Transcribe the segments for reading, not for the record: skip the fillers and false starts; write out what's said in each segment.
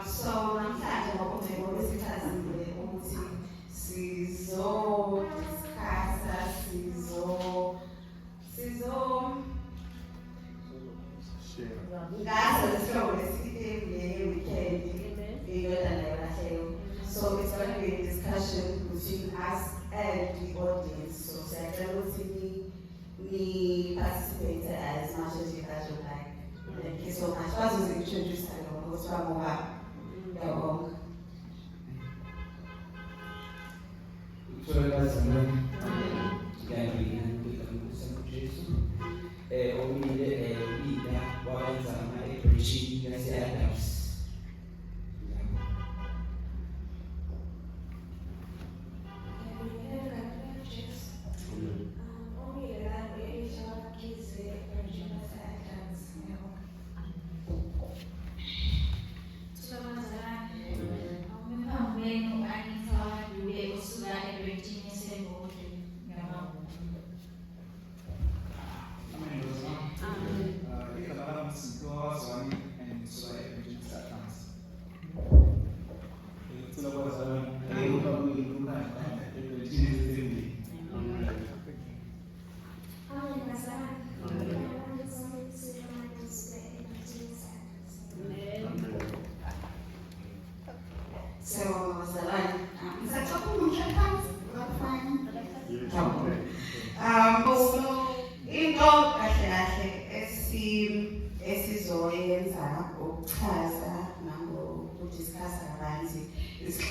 So namhlanje ngokunjengoba besithazile ukuthi sizodiscussa ngaso lesihloko lesithembu le-weekend indodana yolahleko. So it's going to be a discussion between us and the audience. So siyacela ukuthi ni participate as much as you guys would like. Thank you so much. Bazi uzi-introduce nalo ukuthi bamuka yabonga.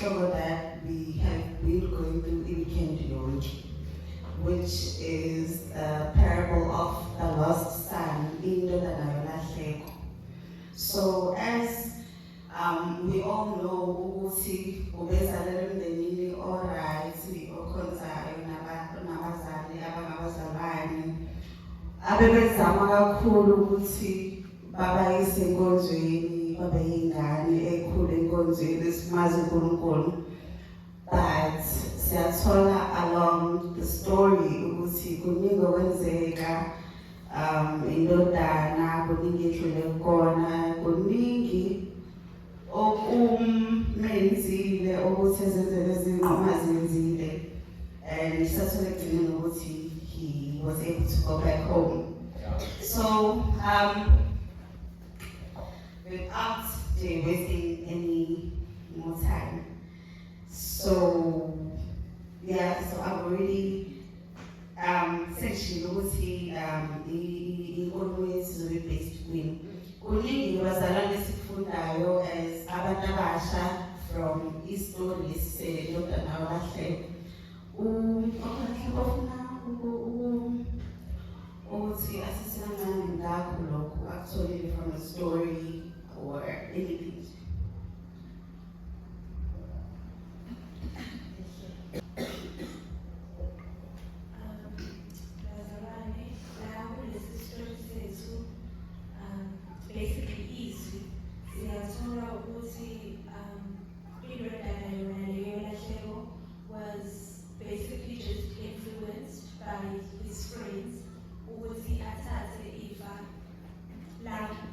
That we have been going through weekend, which is the parable of the lost son, indodana yolahleko. So as we all know, ukuthi ubezalelwe emndenini alright, okhonzayo nabazali abangabazalwane abebezama kakhulu ukuthi babayise enkonzweni, babe yingane ekhulu enkonzweni esimazi uNkulunkulu. But siyathola along the story ukuthi kuningi okwenzeka indodana, kuningi edlule kukona, kuningi okumenzile ukuthi ezenzele izinqumo azenzile, and isathola ekugcineni ukuthi he was able to go back home. So without wasting any more time, so I've already section ukuthi inkulumo yethu izobe based kwini. Kuningi bazalwane esifundayo as abantu abasha from istory esiyodwa nawo kahle. Ofuna ukuthi asisangane ngakho lokho akutholile from a story or anything. Basically easy. Siyathola ukuthi indodana yolahleko was basically just influenced by his friends ukuthi athathe ifa lakhe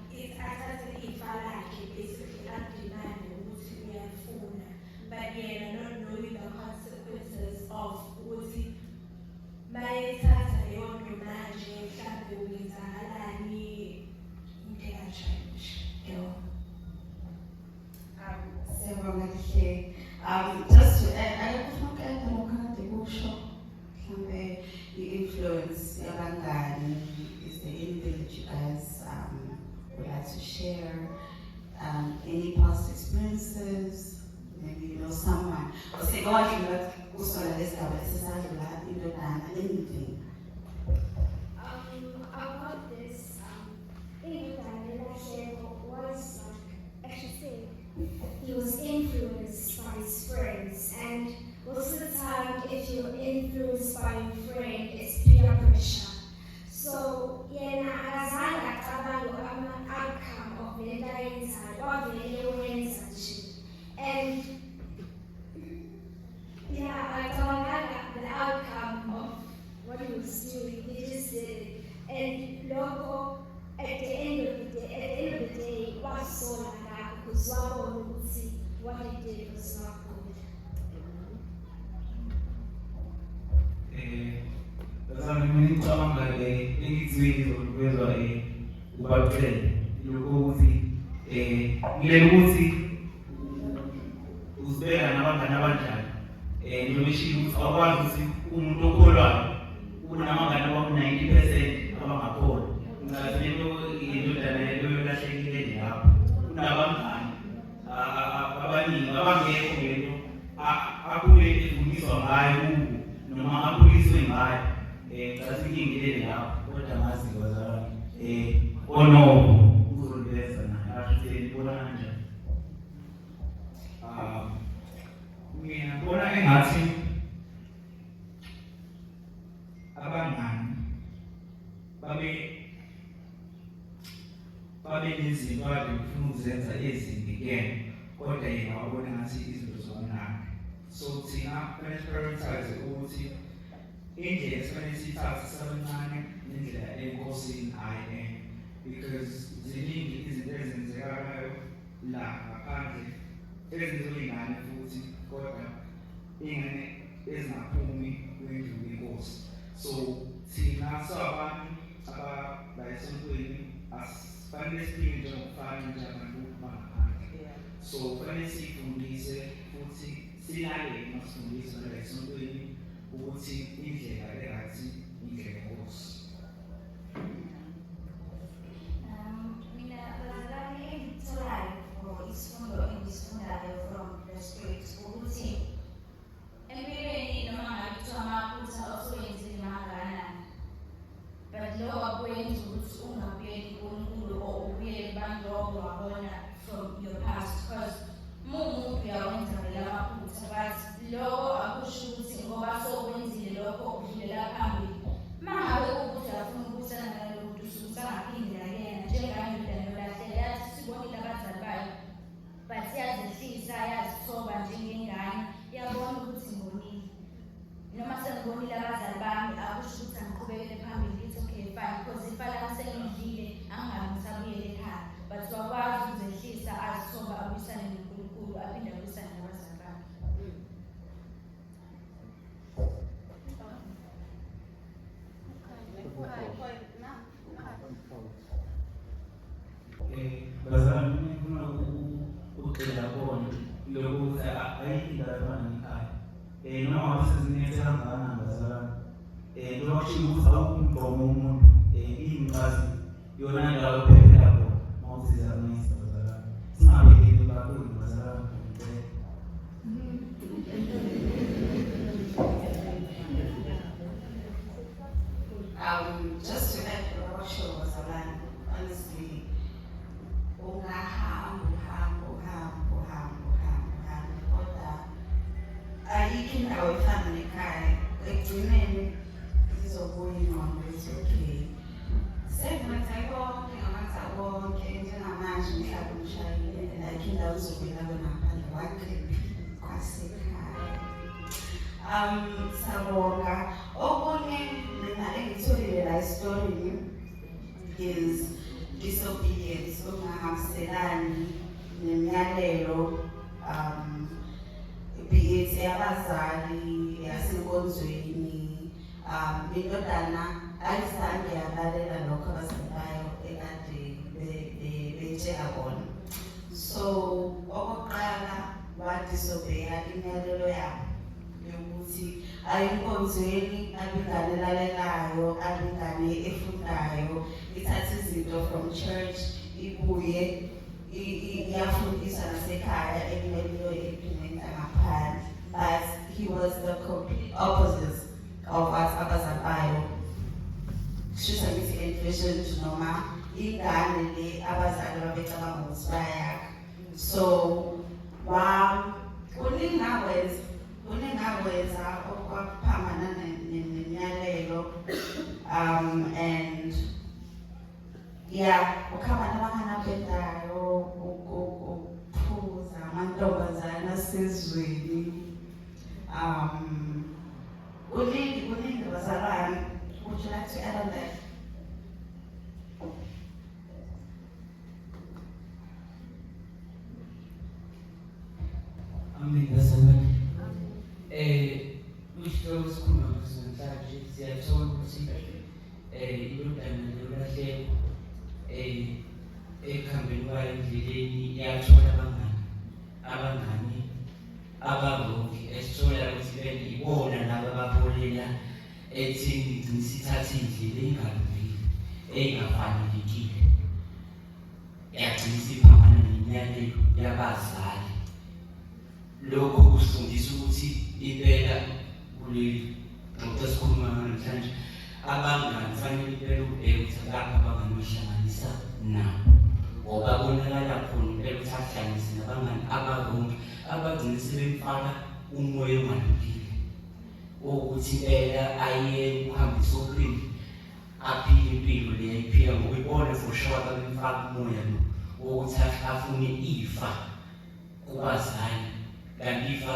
basically adimande ukuthi uyafuna, but yena not knowing the consequences of ukuthi mayethatha leyo nto manje mhlambe uyenzakalani. Just to add, I don't the influence yabangani. Is there anything that you guys would like to share? Any past experiences? Maybe you know someone. Or say, God, you know, anything. About this, was actually he was influenced by his friends, and most of the time, if you're influenced by your friend, it's peer pressure. So, akazange acabange ama-outcome of le nto ayenzayo, wavele wenza nje. And acabanganga the outcome of what he was doing, he just did it. And logo, at the end of the day, was so like that because ukuthi what he did was not good. Bazalwane mina ngicabanga engikuthile zokuvezwa ubaxele lokho ukuthi ngilele ukuthi uzibeka nabangani abanjani njengoba eshiye ukuthi awukwazi ukuthi umuntu okholwayo unabangani abaku-90% abangakholwa ngicathi lento indodana yolahlekile lapho unabangani abaningi abangekho ngento akhule efundiswa ngayo noma akhuliswe ngayo ngicathi inkinga ilele lapho kodwa ngazi bazalwane onobo uzoliveza naye asho ibona kanjani. Mina ngibona engathi abangani babe nezinto ade ufuna ukuzenza ezimbi kuyena kodwa yena wabona ngathi izinto zomnandi. So thina kufanele prioritize ukuthi indlela esifanele siyithathe sabancane nendlela enkosini hayi because ziningi izinto ezenzekalayo la ngaphandle ezinzolingane futhi kodwa ingane ezingaphumi kwendlu yenkosi. So thina sabantu abala esontweni asifanele siphile njengokufana njengabantu bangaphandle. So kufanele sifundise futhi silalele masifundise bala esontweni ukuthi indlela erathi indlela yenkosi. Mina bazalwane engitholayo for isifundo engisifundayo from the Spirit ukuthi empilweni noma ngabe kuthiwa amaphutha osewenzile mangakanani but lokho akwenzi ukuthi ungabuyeli kuNkulunkulu or ubuyele kubantu owabona from your past because umuntu uyawenza vele amaphutha but lokho akusho ukuthi ngoba sokwenzile lokho udlulela phambili. Mangabe ukuthi afuna ukubusana nalowo muntu usangaphindi nakena njengandodana yolahleka yathi sibonile abazali bayo but yazehlisa yazithoba njengengane yabona ukuthi ngonile noma sengibonile abazali bami akusho ukuthi angiqhubekele phambili it's okay fine because ifala sengidlile angabe ngisabuyele ekhaya but wakwazi ukuzehlisa azithoba abuyisane noNkulunkulu aphinde abuyisane nabazali bami. Bazalwane ngifuna ukugxila kona lokhu ukuthi ayikho afana nekhaya noma ngabe sezinethe kangakanani bazalwane njengoba kushiwo ukuthi awukho umgomo womuntu iyincazi yona ndawo ephephela khona uma usizamisa bazalwane singabekeli kakhulu bazalwane. Just to add to what she was saying, honestly, ayikho indawo efana nekhaya ekugcineni zizobuyinwa ukuthi okay sekwenza konke ngamanza wonke njengamanje umhlaba umshayile like indawo izobuyela ngaphandle wakhephi kwasekhaya. Sabonga okunye mina engitholile la story is disobedience okungahambiselani nemiyalelo be it eyabazali yasenkonzweni indodana ayizange yalalela lokho abazali bayo ekade betshela kona. So okokuqala wadisobeya imiyalelo yabo yokuthi ayinkonzweni abingane elalelayo abingane efundayo ithatha izinto from church ibuye iyafundisa nasekhaya ekumele implement ngaphandle. But he was the complete opposite of what abazali bayo shusa ngithi envisioned noma ingane le abazali babecabanga ukuthi bayakha. So uningaweza okwakuphambana nemiyalelo and ukhamba nabangani abendayo ukuphuza amantombazane asezweni kuningi bazalwane. Would you like to add on that? Amen. Bazalwane. Isihloko esikhuluma ngaso namhlanje siyathola ukuthi indodana yolahleko ekuhambeni kwayo endleleni yathola abangani abangoki esithola ukuthi ibona laba abaholela ekutheni igcine sithathe indlela engalungile engafanelekile yagcina isiphambana nemiyalelo yabazali. Lokho kusifundisa ukuthi impela kuleli ngoba sikhuluma namhlanje abangani kufanele impela ubheke ukuthi lapha abangani bahlanganisa nabo ngoba bonakala khona impela ukuthi ahlanganise nabangani ababonke abagcina sebemfaka umoya ongalungile wokuthi impela aye ukuhambisa ophinde aphile impilo le ayiphila ngokuyibona for sure abemfaka umoya lo wokuthi afune ifa kubazali. Kanti ifa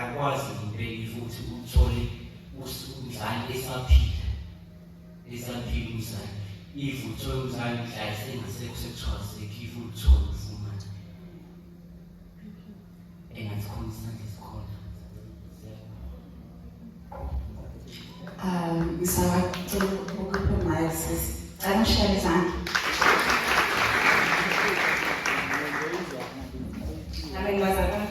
akwazi impela futhi uthole umzali esaphila umzali if uthole umzali mhla sengasekho sekuthiwa sekhifa uthole ufumana engathi khona isandla esikhona. Ngisabacela ukuphumaya sisi. Angishaya izandla. Amen bazalwane.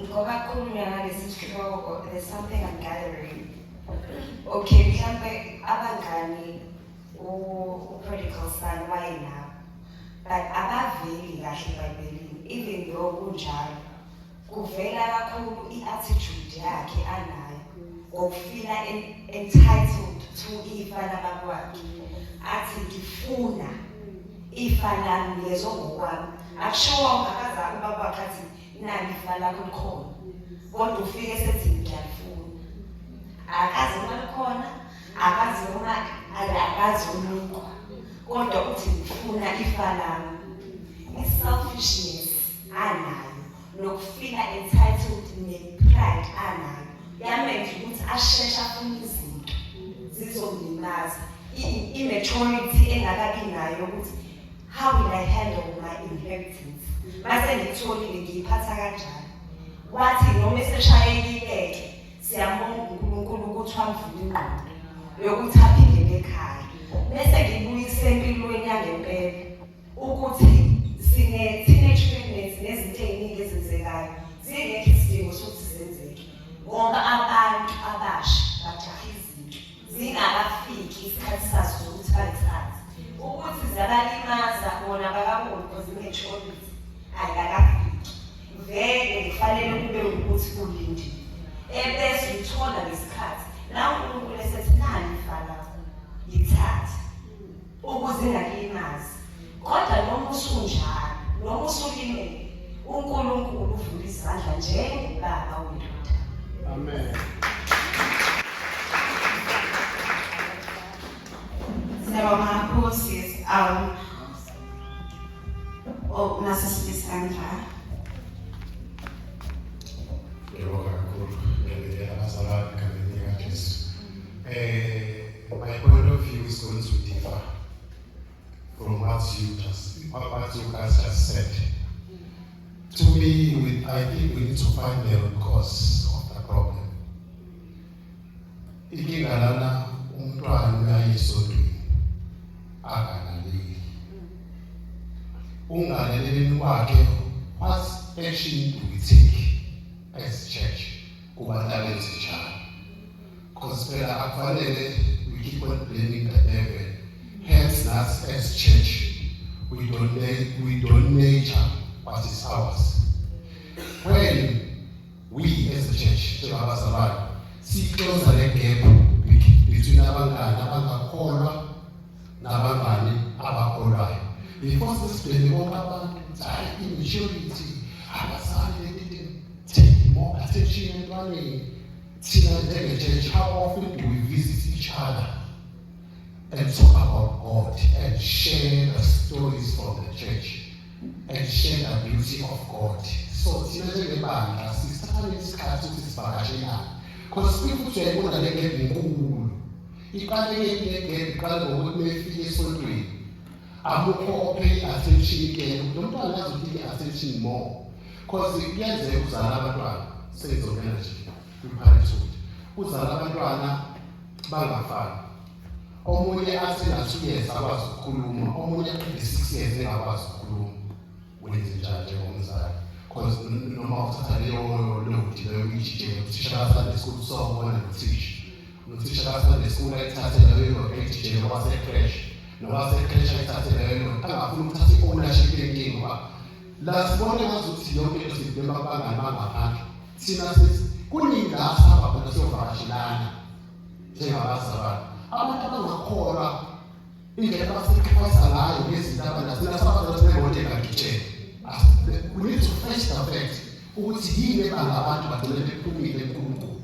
Ngoba kukhulunywa ngalesi sihloko, there's something I'm gathering. Okay, mhlambe abangani u-prodigal son wayenabo, but abaveli kahle eBhayibhelini. Even though kunjalo, kuvela kakhulu i-attitude yakhe anayo ngokufila entitled to ifa labakwakhe. Athi ngifuna ifa lami ngezongokwami. Akushiwo ngakazali ubabakhe athi nani ifa lakho likhona, kodwa ufike sethi ngiyafuna. Akazi uma likhona, akazi uma akazi umuntu, kodwa uthi ngifuna ifa lami. I-selfishness anayo nokufila entitled ne-pride anayo yamenza ukuthi asheshe afune izinto zizomlimaza. I-maturity engakabi nayo ukuthi how will I handle my inheritance? Mase ngitholile ngiyiphatha kanjani? Wathi noma eseshayekile-ke siyambonga uNkulunkulu ukuthi wamvula ingqondo yokuthi aphinde ekhaya. Bese ngibuyisa empilweni yangempela ukuthi sine-teenage pregnancy nezinto ey'ningi ezenzekayo zingekho isidingo sokuthi zenzeke ngoba abantu abasha bajaha izinto zingakafiki isikhathi sazo sokuthi bayithathe. Ukuthi zabalimaza bona bakaboni because immaturity ayikakafiki. Vele kufanele kube ukuthi kulindile. Ebese uthola lesikhathi la uNkulunkulu esethi nani ifa lakho yithathe ukuze ingalimazi. Kodwa noma usunjalo noma usulimele uNkulunkulu uvula izandla njengobaba wendoda. Amen. Siyabonga Nkosi. Nasisibisandla. My point of view is going to differ from what you guys just said. To me, I think we need to find the root cause of the problem. Ikingalana umntwana uyayisodweni akangaleli. Ungalaleleni kwakhe, what action do we take as church kubantu abenzenjalo? Because phela akufanele we keep on blaming the devil. Hence, us as church, we don't nurture what is ours. When we as a church, see close the gap between abangani abangakholwa nabangani abakholwayo. Because this blame bonke abantu immaturity, abazali didn't take more attention entwaneni. Church, how often do we visit each other and talk about God and share the stories from the church and share the beauty of God? So, because people say, "What are they getting cool?" You can't get Amukho pay attention again. Don't allow to pay attention more. Because kuyenzeka uzala abantwana sezongena nje kwiparenthood. Uzala abantwana bangafani. Omunye athi na 2 years akwazi ukukhuluma, omunye aqede 6 years engakwazi ukukhuluma. Wenze njalo njengomzali. Because noma uthatha leyo uyijike uthisha kaSunday school sobona uthisha kaSunday school ayithathe leyo uyijike kwase-crash. Noma se-crash ayithathe leyo angafuni ukuthatha i-ownership yenkinga ngoba la sibone ngazuthi yonke into sibhema abangani bangaphandle. Thina sithi kuningi la sihamba khona siyovakashelana njengabazalwane. Abantu abangakholwa indlela abasacrifice ngayo ngezinto abanazo thina sabazathi nemoto engagitshela. We need to face the fact ukuthi yini abantu bagcina bephumile enkulunkulu.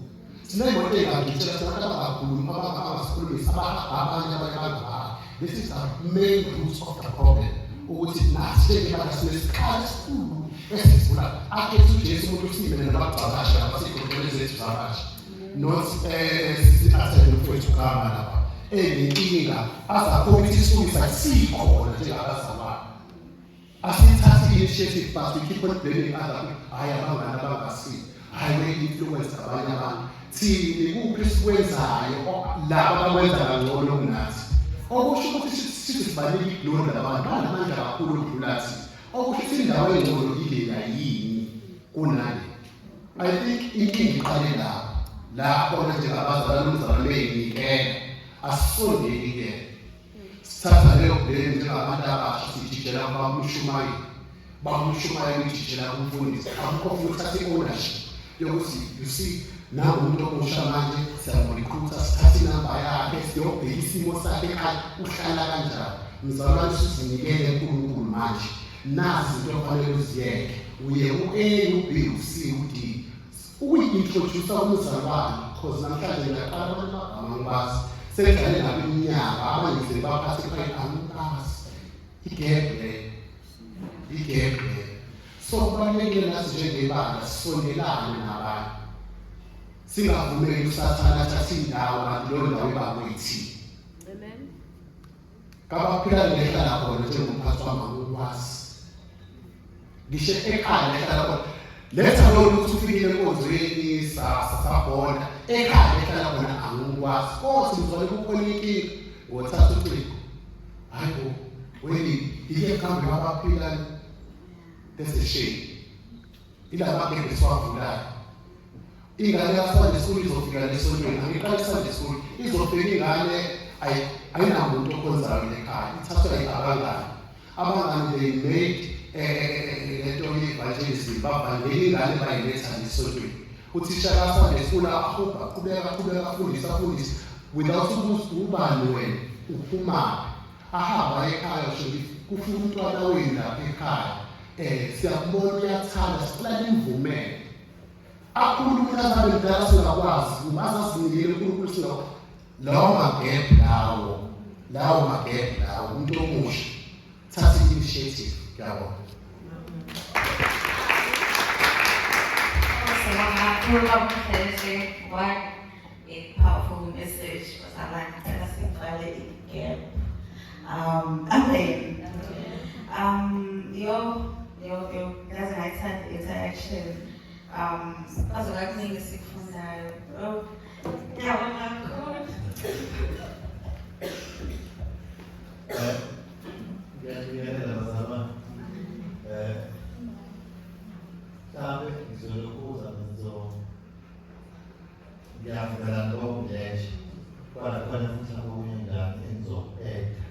Sinemoto engagitshela abantu abangakhulumi abangasikhulumisi abanye abangaphandle. This is the main root of the problem. Ukuthi nathi njengesikhathi esikhulu esivula akhethe uJesu umuntu usimele nabacabasha abasekhona zethu zabasha. Not sisi-athele mfowethu kama lapha. Enenkinga azakhomisa isisusa sikhona njengabazalwane. Asithathe initiative but we keep on blaming other people. Hayi abangani abangasizi. Hayi we-influence abanye abantu. Thini kuphi esikwenzayo laba abakwenza kangcono kunathi. Okusho ukuthi sithi sibaleka iglori labantu banamandla kakhulu ukudlulathi. Okusho ukuthi indawo engcono ile yini kunale. I think inkinga iqale lapho khona njengabazalwane umzalwane beyinikela asisondeli-ke. Sithatha leyo blame njengabantu abasha sijijela bamushumayo ukujijela kumfundisi. Akukho futhi ukuthatha i-ownership yokuthi you see nawe umuntu omusha manje siyamrecruiter sithathe inamba yakhe siyobheka isimo sakhe ekhaya uhlala kanjani. Mzalwane usizinikele enkulunkulu manje. Nazi into ofanele uziyeke. Uye u-A, u-B, u-C, u-D. Ukuyi-introduce umzalwane because namhlanje ngiyaqala abantu abagama ngibazi. Sengidlale nabo iminyaka abanye ngize baphathe ekhaya angibazi. Igap le. So kubalulekile nathi njengebandla sisondelane nabantu. Singavumeli usathane athathe indawo kanti leyo ndawo iba kwethini. Amen. Kabaphila ngehlala khona njengomphathi wamangwazi. Ngisho ekhaya lehlala khona. Letha lo ukuthi ufikile enkonzweni sabona. Ekhaya lehlala khona angikwazi. Kodwa ngizole kukhona inkinga ngothatha ucingo. Hayibo, wena ike kambe abaphila. That's a shame. Ila makeke siwavulayo. Ingane yaSunday school izofika lesontweni angiqala iSunday school izofika ingane ayinamuntu okhonzayo ekhaya ithathwa abangani they made lento ye-evangelism bavangela ingane bayiletha lesontweni. Uthisha kaSunday school aqhubeka afundisa without ukuthi ubani wena uphuma ahamba ekhaya kufuna umntwana wenu lapha ekhaya. Siyakubona uyathanda sicela imvumelo. Akhuluma ukuthi azabe mdala singakwazi uma azazinikele uNkulunkulu singakwazi. Lawo magep lawo umuntu omusha thatha i-initiative. Ngiyabona. What a powerful message was like tell us gap. Amen. Your guys and interaction. Bazokunika sikufundayo. Ngiyabona kakhulu. Ngiyabona bazalwane. Mhlawumbe ngizolokuza ngiyavela ngokuleje. Kodwa khona futhi okunye ingane engizobheka.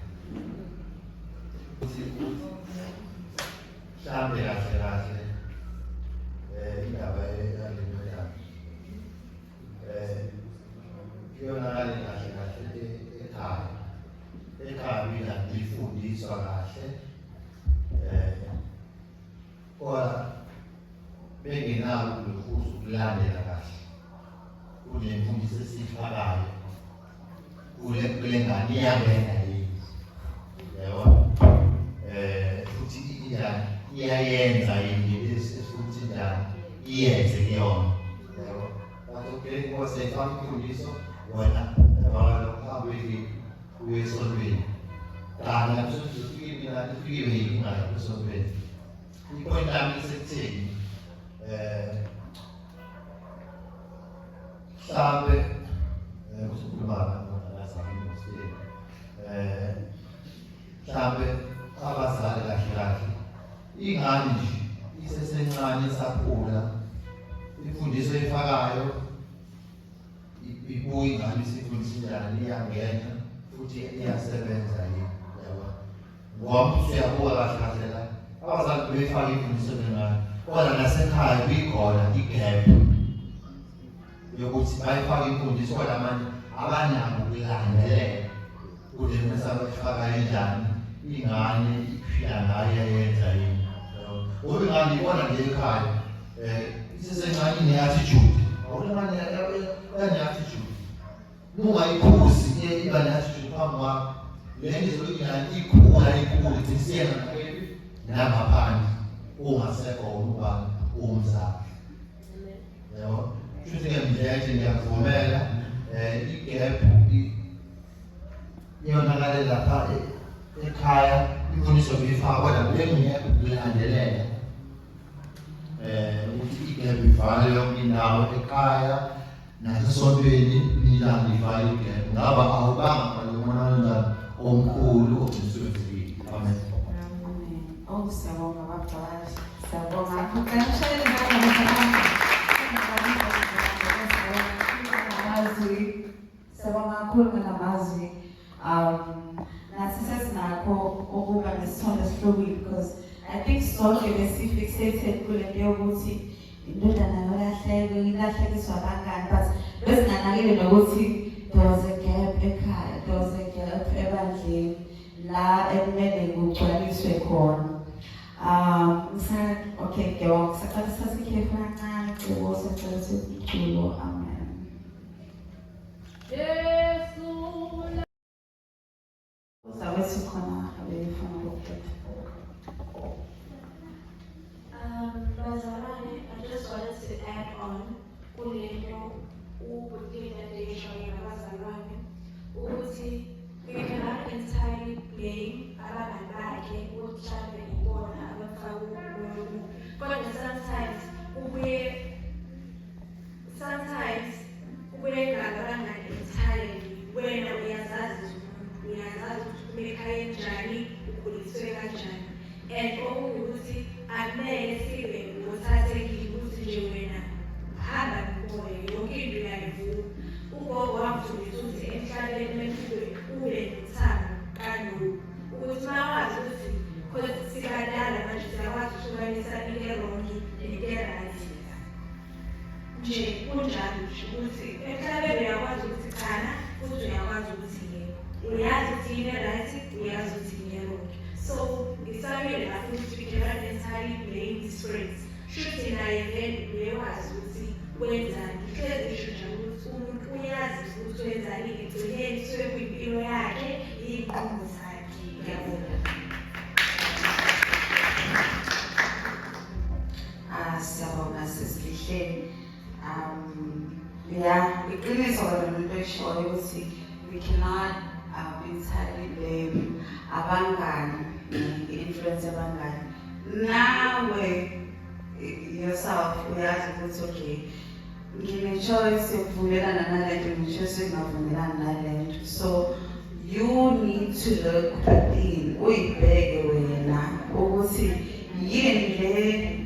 Mhlawumbe kahle indaba eyalimela iyonakale kahle ekhaya mina ngifundiswa kahle kodwa bengenalo lokhuza ukulandela kahle kunemfundiso esiyifakayo kule ngane iyabena yini yabona futhi iyayenza yini futhi njani iyenze kuyona yabo batokele kwasefaka imfundiso wona abalokuhambeli kuyesontweni Kanye kufikile yinkinga lapho sompeni. Ipoint lami lisekutheni mhlambe kuzokhuluma ngazami ngosipeni. Mhlambe abazali kahle ingane nje isesencane isakhula imfundiso efakayo ibuye ingane isifundisa njani iyangena futhi iyasebenza yini yabo ngoba uyabuka kahle la abazali befaka imfundiso ngane kodwa nasekhaya bikhona igap yokuthi bayifake imfundiso kodwa manje abanako ukulandelela kule mesaba efaka njani ingane iphila ngayo yenza yini ngoba ingane ibona nje ekhaya isesencane ine-attitude awulingane ene-attitude nungayiphuzi iba ne-attitude phambi kwakho le nto ingane ikhula ithi siyena nangaphandle ungasekho umntwana umzali yabo futhi-ke mdletshe ngiyakuvumela igap iyonakale lapha ekhaya imfundiso beyifaka kodwa bengekho ukulandelela ukuthi igap ivale yonke indawo ekhaya nasesontweni nilanga ivale igap ngaba awubanga kwalomonana omkhulu ogciniswezile. Amen. Oh, siyabonga babhali, siyabonga siyabonga kakhulu ngamazwi nathi sesinakho ukuba nesithombe esihlukile because I think sonke besi-fixated kule nto yokuthi indodana ilahlekiswa abangani but besinganakile nokuthi there was a gap ekhaya, there was a gap ebandleni la ekumele kugcwaliswe khona. Okay, ngiyabonga kusaqala sasikhefu kancane ukuze sicela iculo. Amen. Yesu Uzawethu khona abefuna ukuthetha. Bazalwane, I just wanted to add on kulento ubudinda ndeyishoyo nabazalwane ukuthi we cannot entirely blame abangani bakhe ukuthi mhlawumbe ibona abafaka umoya kodwa sometimes ubuye ngabangani entirely wena uyazazi ukuthi umekhaya enjani ukhuliswe kanjani and okuwukuthi akumele sibe ngothathekile ukuthi nje wena hamba nomoya yonke into uyayivuma ugogo wamfundisa ukuthi emhlabeni ube nothando kaloku ukuthi mawazi ukuthi because sikadala manje siyakwazi ukuhlukanisa into erongi nento eright nje kunjalo nje ukuthi emhlabeni uyakwazi ukuthi chana futhi uyakwazi ukuthi yebo uyazi ukuthi yini eright uyazi ukuthi yini erongi so ngisamele la futhi we cannot entirely blame these friends shuthi naye vele uyakwazi ukuthi wenzani hlezi nje ukuthi umuntu uyazi ukuthi wenzani egcineni suke kwimpilo yakhe iy'nqumo zakhe. Ngiyabonga. Siyabonga sisilihleli. Iqiniso kodwa lento eshoyo ukuthi we cannot entirely blame abangani, i-influence abangani. Nawe yourself uyazi ukuthi okay ngine-choice yokuvumelana nalento, ngine-choice yokungavumelani nalento, so you need to look within, uyibheke wena ukuthi yini le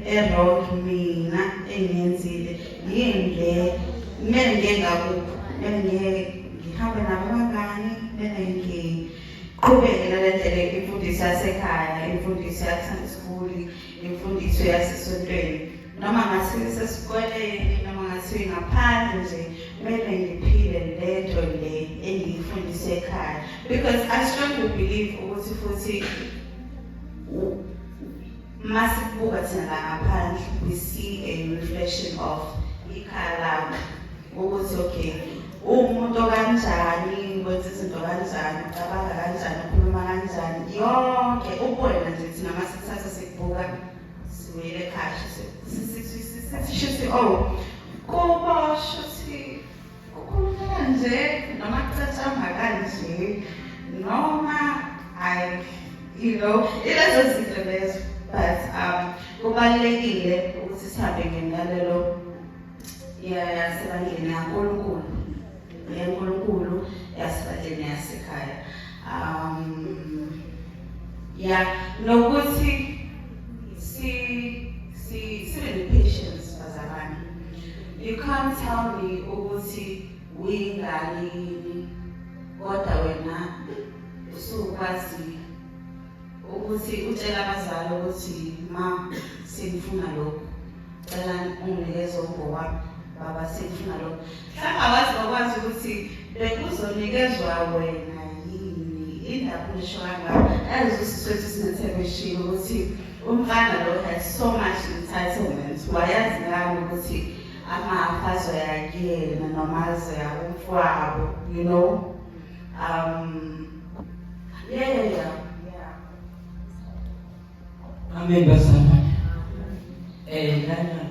e-wrong mina engiyenzile, yini le kumele ngengakuphi, kumele ngihambe nabo abangani, kumele ngiqhubeke nale ndlela imfundiso yasekhaya, imfundiso yaSunday school, imfundiso yasesontweni, noma ngathiwa sesikoleni, noma ngathiwa ngaphandle nje, kumele ngiphile lento le engiyifundise ekhaya because I strongly believe ukuthi futhi masibuka thina la ngaphandle we see a reflection of ikhaya lami ukuthi okay umuntu kanjani, wenza izinto kanjani, ucabanga kanjani, ukhuluma kanjani, yonke ubona nje thina masithatha sikubuka siwele ekhaya sisho oh kubosho ukuthi ukhuluma kanje noma kucatshanga kanje noma you know, ilezo zinto lezo, but kubalulekile ukuthi sihambe ngendalelo yasebandleni yaNkulunkulu, yeNkulunkulu yasebandleni yasekhaya. Nokuthi sibe ne-patience bazalwane. You can't tell me ukuthi uyingane yini, kodwa wena usukwazi ukuthi utshela abazali ukuthi ma sengifuna lokho, cela unginikeze ngokwami baba sengifuna lokho. Mhlawumbe awakwazi ukuthi bekuzonikezwa wena yini, indaba ngisho kangaka. Yazi usiswethu sinethebeshile ukuthi umfana lo has so much entitlement. Wayazi ngani ukuthi amafazo yakuyena noma azoya umfowabo, you know. Yeah. Amen bazalwane. Lana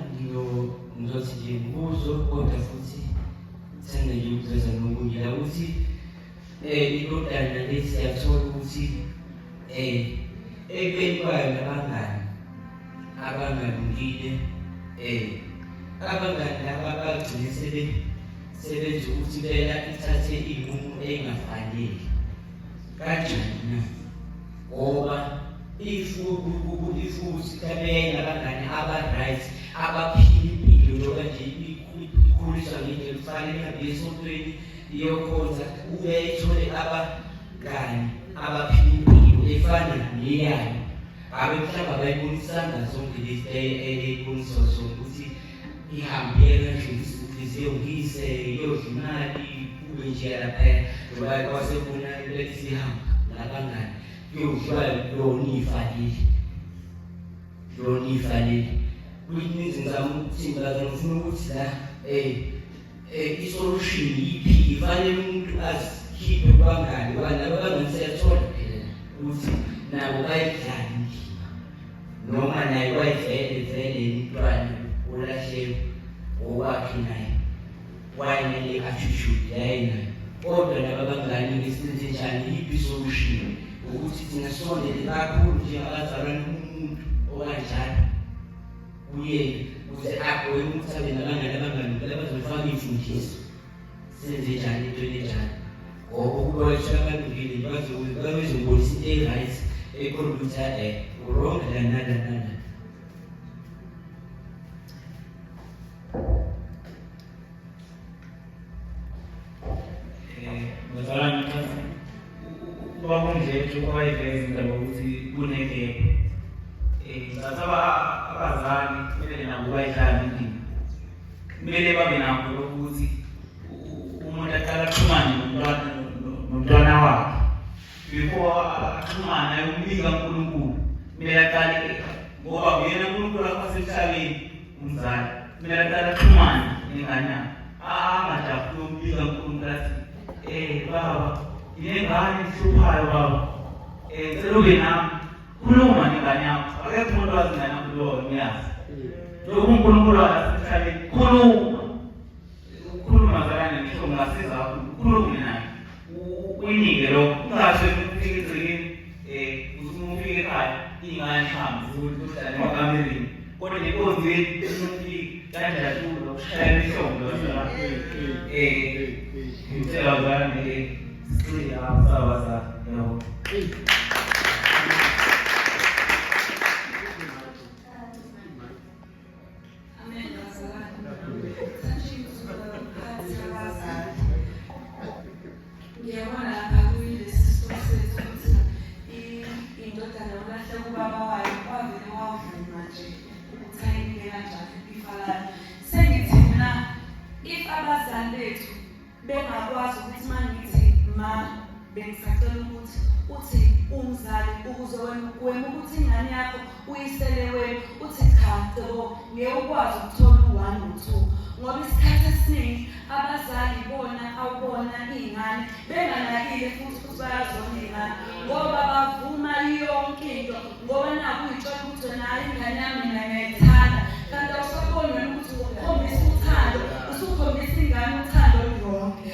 ngizothi nje ngibuzo kodwa futhi sithanda nje ukuveza nokunye la ukuthi indodana lesi siyathola ukuthi ekubeni kwayo nabangani abangalungile abangani laba bagcine sebenza ukuthi bela ithathe iy'nqumo ey'ngafanele kanjani na ngoba ifuthi kabena abangani aba-right abaphila impilo njengoba nje ikhuliswa ngendlela kufanele ihambe esontweni iyokhonza uyayithole abangani abaphila impilo efana neyayo abe mhlawumbe abayibonisanga zonke lezi eyiboniswa zona ukuthi ihambe kanje ziyongise iyodla imali kube nje laphaya ngoba kwasebona lesi hamba nabangani yodlwa lona ifalile kuyininzi ngizama ukuthi ngifuna ukuthi la isolution yiphi ifanele umuntu azikhiphe kubangani laba bangani siyathola phela ukuthi nabo bayidlala indima noma naye wayivele umntwana olahlewe owakhe naye wayemele attitude yayinayo kodwa laba bangani ngesinze njani yiphi isolution ukuthi thina sondele kakhulu njengabazalwane umuntu okanjalo uyena ukuze agweme ukuthi abe nabangani abangalungile abazofaka iy'mfundiso senze njani entweni enjani ngoba ukuba wayisho abalungile bazobonisa into e-right ekhona ukuthi urong lanala. Bazalwane ubabundlethu wayiveza indaba ukuthi kunegephu. Ngicathaba abazali kumele nabo bayidlale indima. Kumele babe nakho lokuthi umuntu aqala axhumane nomntwana wakhe before axhumane ayombika uNkulunkulu. Kumele aqale ngoba uyena uNkulunkulu akwasemhlabeni umzali. Kumele aqale axhumane nengane yakhe. Angajabuki ukuyombika uNkulunkulu athi baba inengane ihluphayo baba. Cela ube nami. Khuluma nengane yakho. Akekho umuntu wazi ingane yakho loyo ngiyazi. Lokhu uNkulunkulu akasemhlabeni khuluma. Ukhuluma bazalwane ngisho ungasiza kakhulu. Ukhulume naye. Uyinike lokho. Ungasho ufike egcekeni uthi ufike ekhaya ingane ihambe uhlala emakameni. Kodwa nenkonzo yethu ufike kanjalo lokushayela ihlombe ngitshela bazalwane sicile abasabazali yabo. Ngiyabona lapha kuyilesi sitoko sethu ukuthi indodana ulahle kubaba wayo wavele wavuma nje ukuthi ayinike kanjani ifa layo. Sengithi mina if abazali bethu bengakwazi ukuthi mangithi ma bengisacela ukuthi uthi umzali ukuze wena ukuthi ingane yakho uyisele wena uthi cha cebo ngeke ukwazi ukuthola u1 no2 ngoba isikhathi esiningi abazali bona awubona izingane benganakile futhi bayazona izingane ngoba bavuma yonke into ngoba naku uyitshela ukuthi nayo ingane yami mina ngiyayithanda kanti awusaboni wena ukuthi ukhombisa uthando usukhombisa ingane uthando lonke.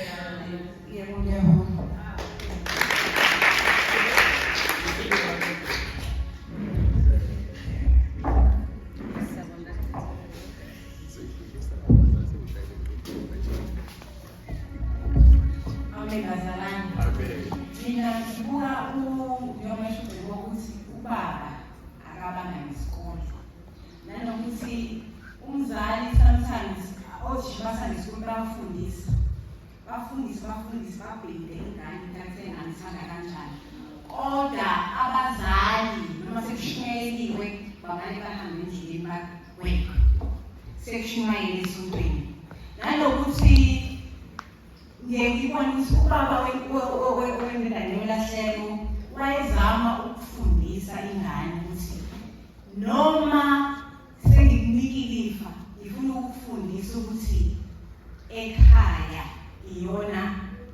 Yebo ngiyabona. Amen bazalwane. Mina ngibuka uyomehluko wokuthi ubaba akabanga isikole. Nanokuthi umzali sometimes othi basanda isikole bafundisa babhide ingane ukuthi ngithanda kanjani. Kodwa abazali noma sekushunyayeliwe bangane bahambe endleleni bakwethu. Sekushunyayele esontweni. Nanokuthi ngiyibona ukuthi ubaba wendodana yolahleko wayezama ukufundisa ingane ukuthi noma sengikunika ilifa ngifuna ukufundisa ukuthi ekhaya iyona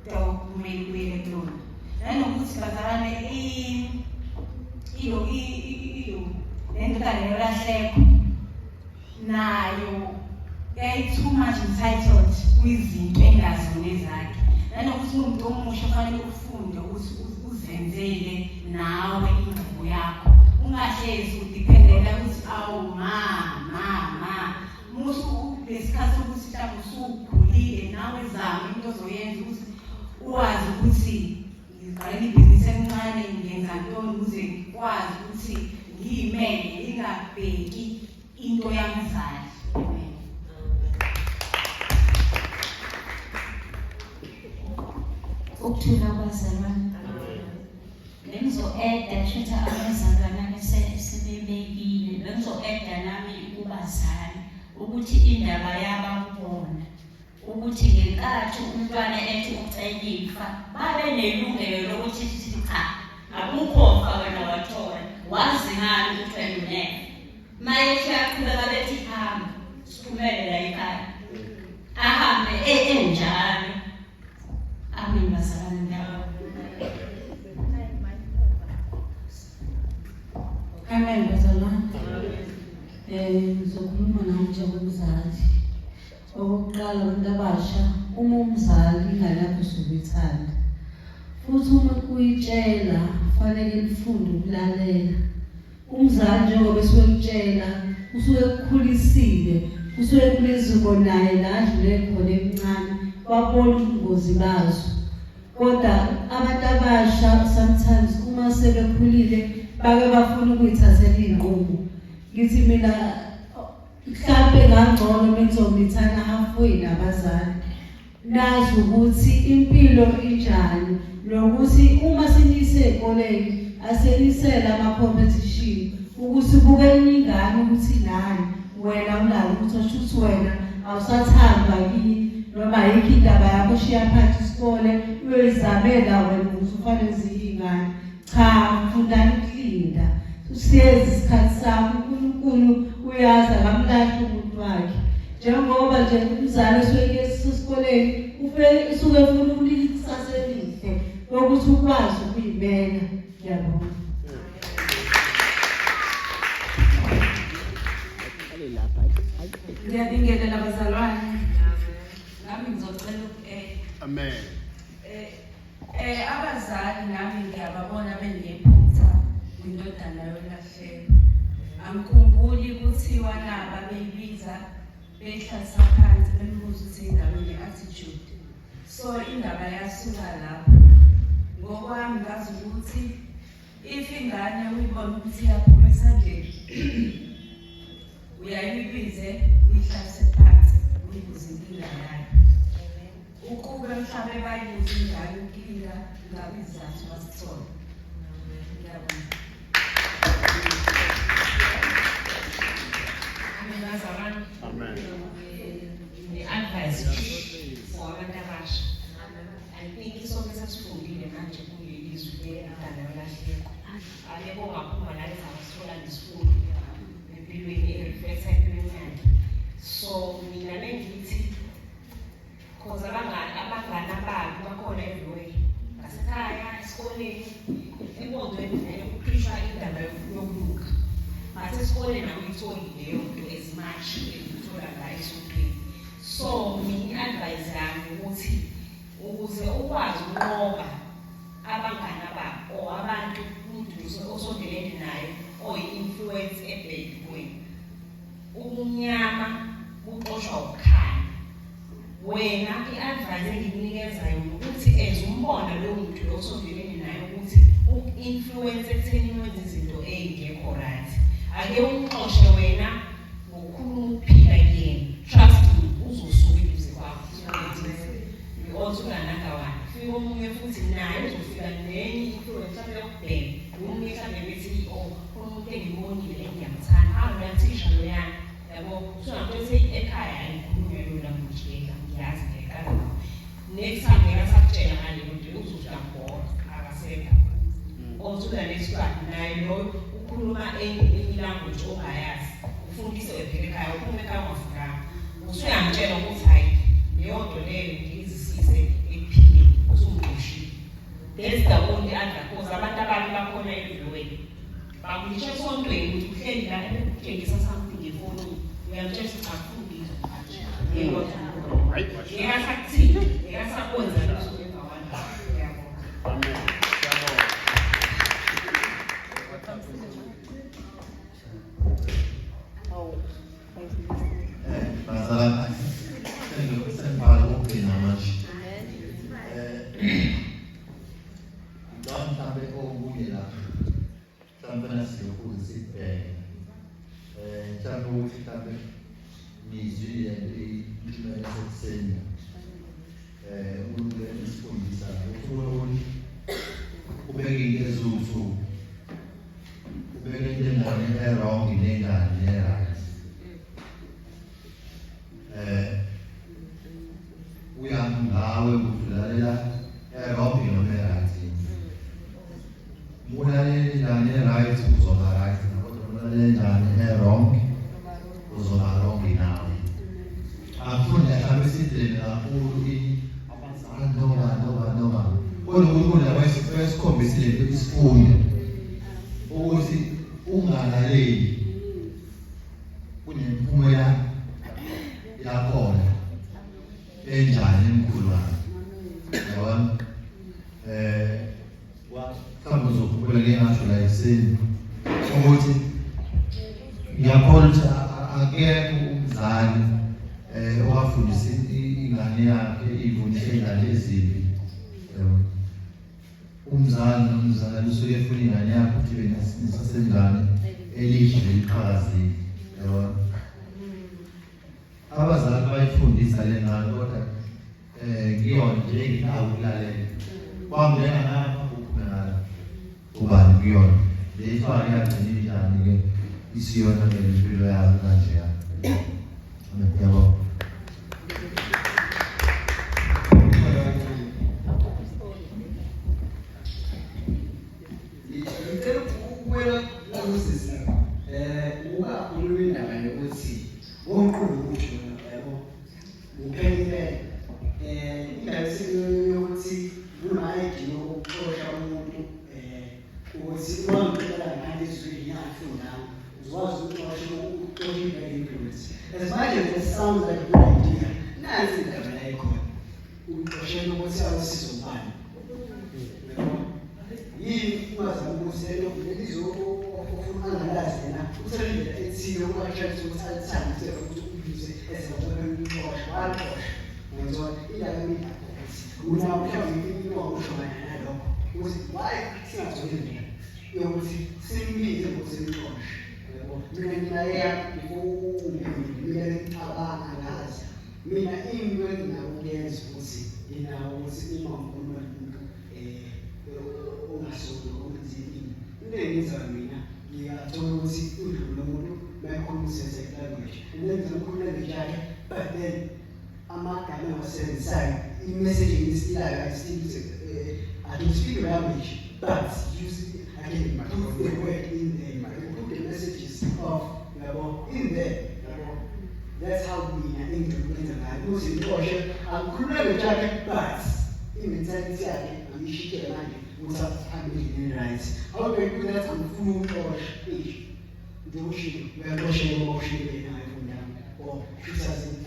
nto kumele ubuyele kuyona. Nanokuthi bazalwane lendodana yolahleko nayo too much entitled kwizinto engazona ezakhe. Nanokuthi umuntu omusha kufanele ufunde ukuthi uzenzele nawe inqubo yakho. Ungahlezi udiphendela ukuthi awu ma musu lesikhathi ukuthi mhlawumbe usukhulile nawe zama into ozoyenza ukuthi uwazi ukuthi ngiqala ibhizinisi encane ngenza ntoni ukuze ngikwazi ukuthi ngiyimele ngingabheki into yamzali. Ukuthula abazalwane. Bengizo-eda kushuthi abazalwane sebebekile. Bengizo-eda nami kubazali ukuthi indaba yabakubona ukuthi ngenkathi umntwana ethi ucela ifa babe nelungelo lokuthi cha akukho wena wathola wazi ngani ukuthi wena unene. Maye uyaqhubeka bethi hamba siphumele la ekhaya ahambe enjalo. Amen bazalwane ndawo. Amen bazalwane. Ngizokhuluma nami njengomzali. Okokuqala abantu abasha uma umzali ingane yakho usubithanda futhi uma kuyitshela kufanele lifunde ukulalela. Umzali njengoba esuke usuke ekukhulisile usuke kuleziko naye la adlule khona emncane babona ubungozi bazo. Kodwa abantu abasha sometimes uma sebekhulile bake bafuna ukuyithathela inqubo. Ngithi mina mhlambe ngangcono bengizomithana halfway nabazali. Nazi ukuthi impilo injani nokuthi uma sinise ezikoleni asenisela ama-competition ukuthi kubukele ingane ukuthi nani wena unalo ukuthi oshuthi wena awusathamba yini noma yikho indaba yakho shiya phansi isikole uyoyizamela wena ukuthi ufanele ziyingane. Cha, mfundani ukulinda usiyezi isikhathi sakho. uNkulunkulu uyazi akamlahli umuntu wakhe. Njengoba nje umzali esuke esikoleni usuke efuna ukunika ikusasa elihle lokuthi ukwazi ukuyimela. Ngiyabonga. Ngiyabingelela bazalwane. Nami ngizocela Amen. Abazali nami ngiyababona benephutha kwindodana yolahleko. Angikhumbuli kuthiwa naba beyibiza behlalisa phansi bembuza ukuthi indaba ne-attitude. So indaba yasuka lapho. Ngokwami ngazi ukuthi if ingane uyibona ukuthi iyaphuma esandleni uyayibize uyihlalise phansi uyibuze inkinga yayo. Ukube mhlawumbe bayibuze ingane inkinga ngabe izathu basithola. Ngiyabonga. Amen. The-advice for abantu abasha. I think isonke sasifundile manje kuleli izwi le-ndaba yolahleko. Aleko ngaphuma la ezabasithola ngesikole empilweni ereflecta empilweni yakhe. So mina bengithi cause abangani ababi bakhona everywhere. Ngasekhaya, esikoleni, enkondweni vele kukhishwa indaba yokuluka. But esikoleni awuyitholi leyo nto as much ezithola la esontweni. So mina i-advice yami ukuthi ukuze ukwazi ukunqoba abangani ababo or abantu umuntu osondelene naye oyi-influence ebheki kuwena. Ubumnyama buxoshwa ukukhanya. Wena i-advice engikunikeza yona ukuthi futhi umbona lowo muntu lo osondelene naye ukuthi u-influence ekutheni wenze izinto ey'ngekho right. Ake umxoshe wena ngokukhuluma ukuphila kuyena. Trust me, uzosuka eduze kwakho. Because unganakawani. Fika omunye futhi naye uzofika nenye influence mhlawumbe yokubheka. Omunye mhlawumbe bethi umuntu engibonile ngiyamthanda. Uyathisha loyana. Yabo, usungathi ekhaya ayikhulunywe lo language le ngiyazi ngekhala. Next time ngiyasakutshela ngale nto uzofika khona akasekho. Othula lesibani naye lo ukhuluma enye language ongayazi. Ufundise ephela ekhaya uphume ekhaya ungafikanga. Usuyamtshela ukuthi hayi leyo nto leyo ngizisise ekuphileni usumqoshile. There's the only other cause abantu abanye bakhona empilweni. Bakulisha esontweni ukuthi uhleli la ekutshengisa something efonini. Uyamtshela ukuthi akufundile manje. Yebo. Ngiyasakuthiya, ngiyasakwenza lokho emva kwalapho. Yabo. Bazalwane, sengibhala ukugcina manje. Mhlawumbe okunye lapha. Mhlawumbe nasiyokuze sibheke. Mhlawumbe ukuthi mhlawumbe nizwile inhlelo yasekuseni. Umuntu esifundisa ukuthi ubeke into ezulu. Ubeke into engane e-wrong nengane e-right. Uyangawe ukudlalela e-wrong noma e-right. Mulalela ingane e-right uzoba right, kodwa mulalela ingane e-wrong uzoba wrong nawe. Akufunda mhlawumbe sidlele kakhulu abazali noma. Kodwa ukufunda kwesikhombisile isifundo ukuthi ungalaleli kunemiphumela yakhona enjani emkhulu wami. Yabona? Mhlawumbe uzokubuleka ngasho la ekuseni ukuthi ngiyakhona ukuthi akekho umzali owafundisa ingane yakhe iy'fundishe iy'ngane ezimbi. Umzali nomzali usuke efuna ingane yakhe ukuthi ibe nesasengane elihle eliqhakazile. Yabona? Abazali bayifundisa le ngane kodwa ngiyona nje enginawo ukulalela. Kwamngena ngapha uphume ngalo. Ubani kuyona. Le ifake yagcina injani-ke isiyona ngempilo yayo kanjeya. Yabo. Ngicela ukubuya kusisi ukakhuluma indaba yokuthi wonqulu ukuthi yabo uphelele indaba yokuthi unayithi yokuxosha umuntu ukuthi wangicela ngale izwi yakufuna uzwazi ukuxosha impela influence. As much as it sounds like a good idea, nansi indaba la ikhona ukuxoshela ukuthi awusizo ubani. Yini ungazama ukuzelo lelizo ofuna angalazi yena uselindele ethile ukwashela ukuthi alithande ukuthi ubize ezokuba umxosha walxosha. Ngizona indaba emidlalo una mhlawumbe into awushona nalokho ukuthi why singatholi yokuthi simbize ngokusemxosha. Yabo mina mina abanga ngazi mina into enginakuyenza ukuthi inawo ukuthi uma ukhuluma nomuntu ungasolo ukuthi into engenza mina ngiyathola ukuthi udlule umuntu mayekhuluma sense language nenza ukhuluma language yakhe but then amagama engiwasebenzisayo i-messaging isilayo I don't speak language but use it again put the word in there put the messages of in there. That's how mina engikwenza ngayo ukuthi ngikoshe angikhuluma language yakhe but i-mentality yakhe angishiyele manje ukuthi ahambe right. How do I do that? Angifuna ukuxosha nje ushilo uyaxoshela ngoba ushilo yena ayifundanga or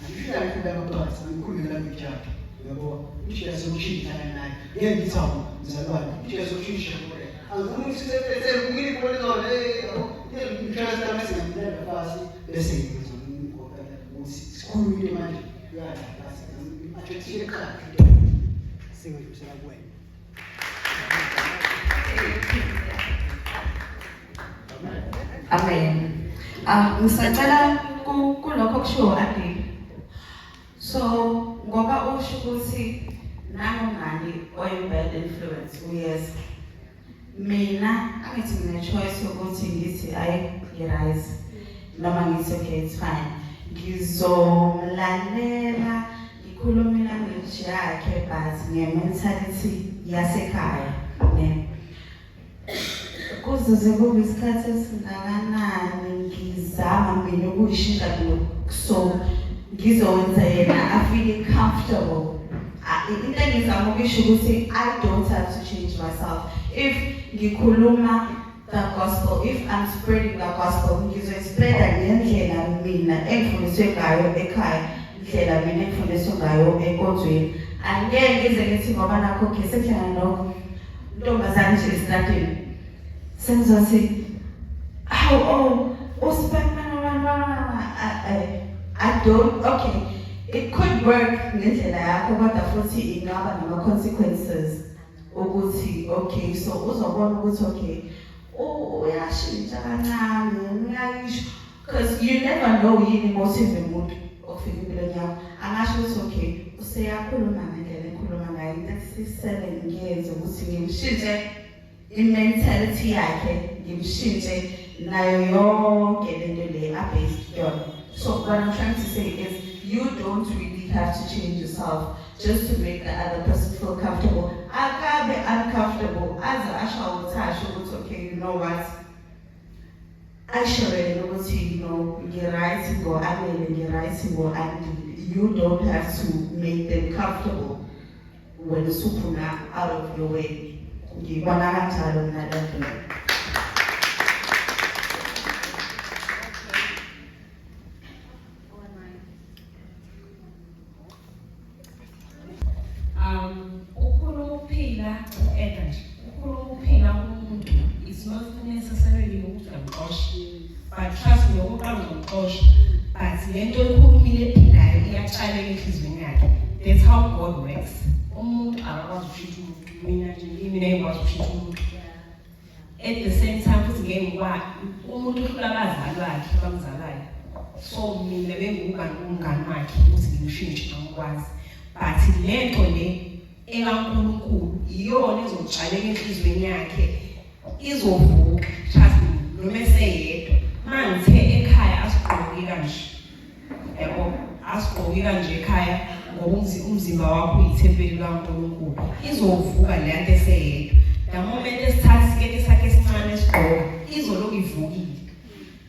angifika ngifunda but angikhuluma language yakhe. Yabo ishaya sokushintsha naye ngiyangithawu mzalwane ishaya sokushintsha kule angifuna ukuthi sesele ngiyibone zona yabo ngiyangitshela mase ngimlela phansi bese ngizokukhokhela ukuthi sikhulume manje yala basi athi ekhaya sengidlulisela kuwena. Amen. Ngisacela kulokho kushiwo Adi. So ngoba usho ukuthi nangongani oyi-bad influence uyeza. Mina angithi ngine-choice yokuthi ngithi ayi ngi-right noma ngithi okay it's fine. Ngizomlalela ngikhuluma ilanguage yakhe but nge-mentality yasekhaya. Kuze kube isikhathi esingakanani ngizama mina ukuyishintsha so ngizokwenza yena I feel comfortable. Into engizama ukuyisho ukuthi I don't have to change myself. If ngikhuluma the gospel, if I'm spreading the gospel, ngizoyispreada ngendlela mina engifundiswe ngayo ekhaya, indlela mina engifundiswe ngayo enkonzweni. Angeke ngize ngithi ngoba nakho okay sekuhlangana lokho ntombazane nje estradini sengizothi I don't, okay, it could work ngendlela yakho kodwa futhi ingaba nama consequences ukuthi okay so uzobona ukuthi okay uyashintsha kancane ngiyayisho because you never know yini motive umuntu ofika empilweni yakho angasho ukuthi okay useyakhuluma ngendlela ekhuluma ngayo 37 years ukuthi ngimshintshe i-mentality yakhe ngimshintshe nayo yonke lento le abased yona. So what I'm trying to say is you don't really have to change yourself just to make the other person feel comfortable. Akabe uncomfortable as asha utasho ukuthi okay you know what I should ukuthi you know ngi-right ngo amele ngi-right ngo and you don't have to make them comfortable when usuphuma out of your way. Ngibona kanjalo mina lento. Ukuphila umuntu is not necessarily ukuthi amqoshe, but trust me ukuqala umqoshe, but lento ekhulumile ephilayo iyaqaleka enhlizweni yakhe. That's how God works. Umuntu akakwazi ukushintsha umuntu, mina engikwazi ukushintsha umuntu. At the same time futhi ngeke ngikwazi umuntu uhlula abazali bakhe abamzalayo. So mina umngani wakhe ukuthi ngimshintshe angikwazi. But lento le ekaNkulunkulu iyona ezotshaleka enhlizweni yakhe izovuka. Trust me noma eseyedwa mangithe ekhaya asigqoki kanje yabo asigqoki kanje ekhaya ngoba umzimba wakho uyithempeli likaNkulunkulu izovuka le nto eseyedwa. The moment esithatha isiketi sakhe esincane esigqoka izolokhu ivukile.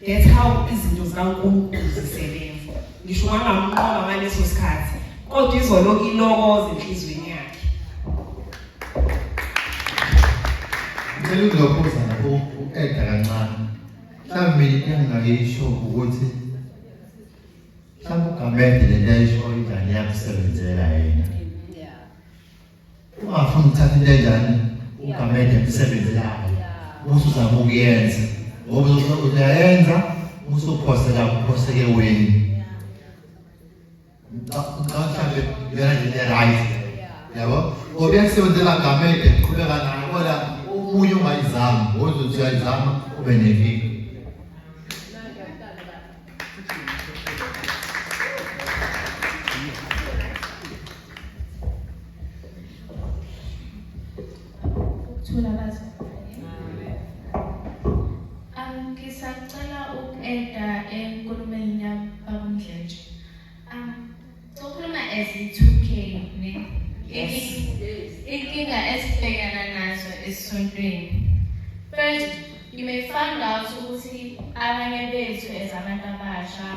That's how izinto zikaNkulunkulu zisebenza. Ngisho ngamnqoba ngaleso sikhathi kodwa izolokhu ilokoza enhlizweni yakhe. Ngicela ukulokoza u-Eda kancane. Mhlawumbe engingayisho ukuthi mhlawumbe uGamede lento ayishoyo ingane yakusebenzela yena. Ungafuni ukuthatha into enjani uGamede emsebenzelayo usuzama ukuyenza ngoba uyayenza usuphoseka kuphoseke wena. Mhlawumbe yona nje right yabo ngoba uyakusebenzela Gamede qhubeka nayo kodwa umunye ungayizami ngokuthi uyayizama ube neviki. Ngisacela uku-eda enkulumeni yami babamdlenje. Sokhuluma as i-2K ne? Inkinga esibhekana nazo esontweni. First, you may find out ukuthi abanye bethu as abantu abasha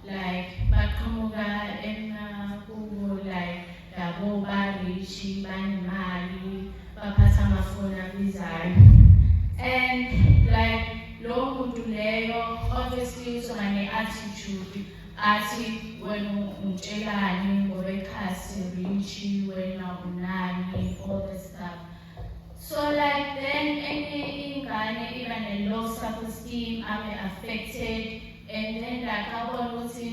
like baqhamuka emakubo like labo barishi banemali baphatha amafoni abizayo. And like lo muntu leyo obviously usongane attitude athi wena utshelani ngoba ekhasi richi wena unani all the stuff. So like then any ingane even a low self-esteem abe affected and then like abona ukuthi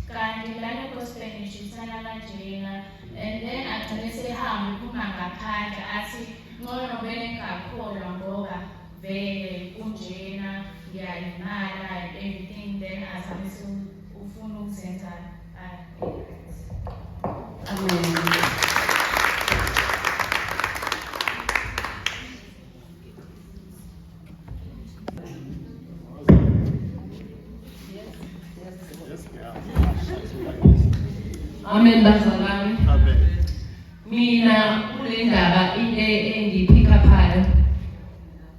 kanti lana gospel ngisho hlala kanjena, and then agcine sehamba iphuma ngaphandle athi ngcono vele ngingakholwa ngoba vele kunjena ngiyalimala and everything, then azabe ufuna ukuzenza. Amen. Amen bazalwane. Mina kule ndaba into engiyiphikaphayo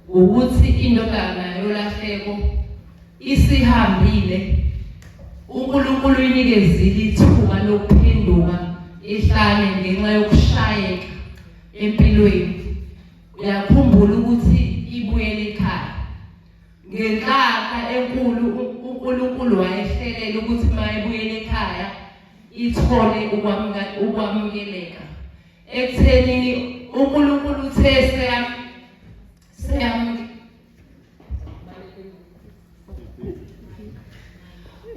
ukuthi indodana yolahleko isihambile, uNkulunkulu inikezile ithuba lokuphenduka ihlale ngenxa yokushayeka empilweni. Uyakhumbula ukuthi ibuyele ekhaya ngenhlaka enkulu. uNkulunkulu wayehlelela ukuthi mayibuyele ekhaya ithole ukwamukeleka. Ekuthenini uNkulunkulu uthe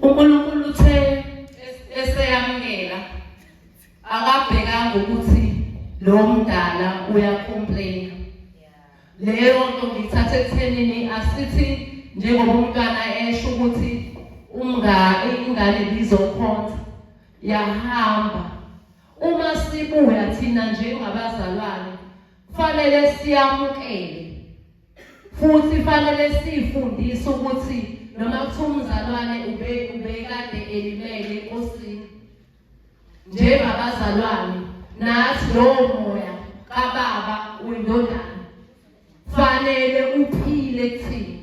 uNkulunkulu uthe eseyamukela, akabhekanga ukuthi lo mdala uyacomplain. Leyo nto ngithatha ekuthenini asithi njengoba umntwana esho ukuthi ingane lizokhonza yahamba. Uma sibuya thina njengabazalwane kufanele siyamukele, futhi kufanele sifundise ukuthi noma kuthiwa umzalwane ubekade elimele enkosini, njengabazalwane nathi lowo moya kababa uyindodana kufanele uphile kuthina.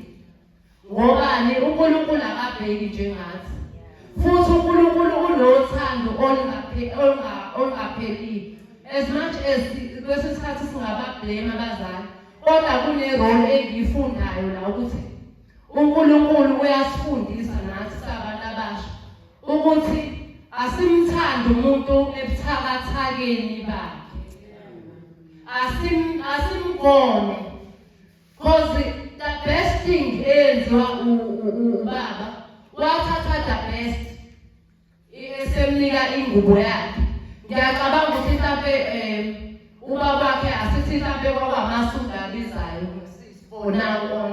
Ngobani? uNkulunkulu akabheki njengathi, futhi uNkulunkulu unothando olungaphelile. As much as kwesinye isikhathi singabablame abazali, kodwa kune-role engiyifundayo la ukuthi uNkulunkulu uyasifundisa nathi sabantu abasha ukuthi asimthande umuntu ebuthakathakeni bakhe, asimgone. Because the best thing eyenziwa ubaba wathatha the best esemnika ingubo yakhe. Ngiyacabanga ukuthi mhlawumbe ubaba wakhe asithi mhlawumbe kwakwamasudu abizayo for now on,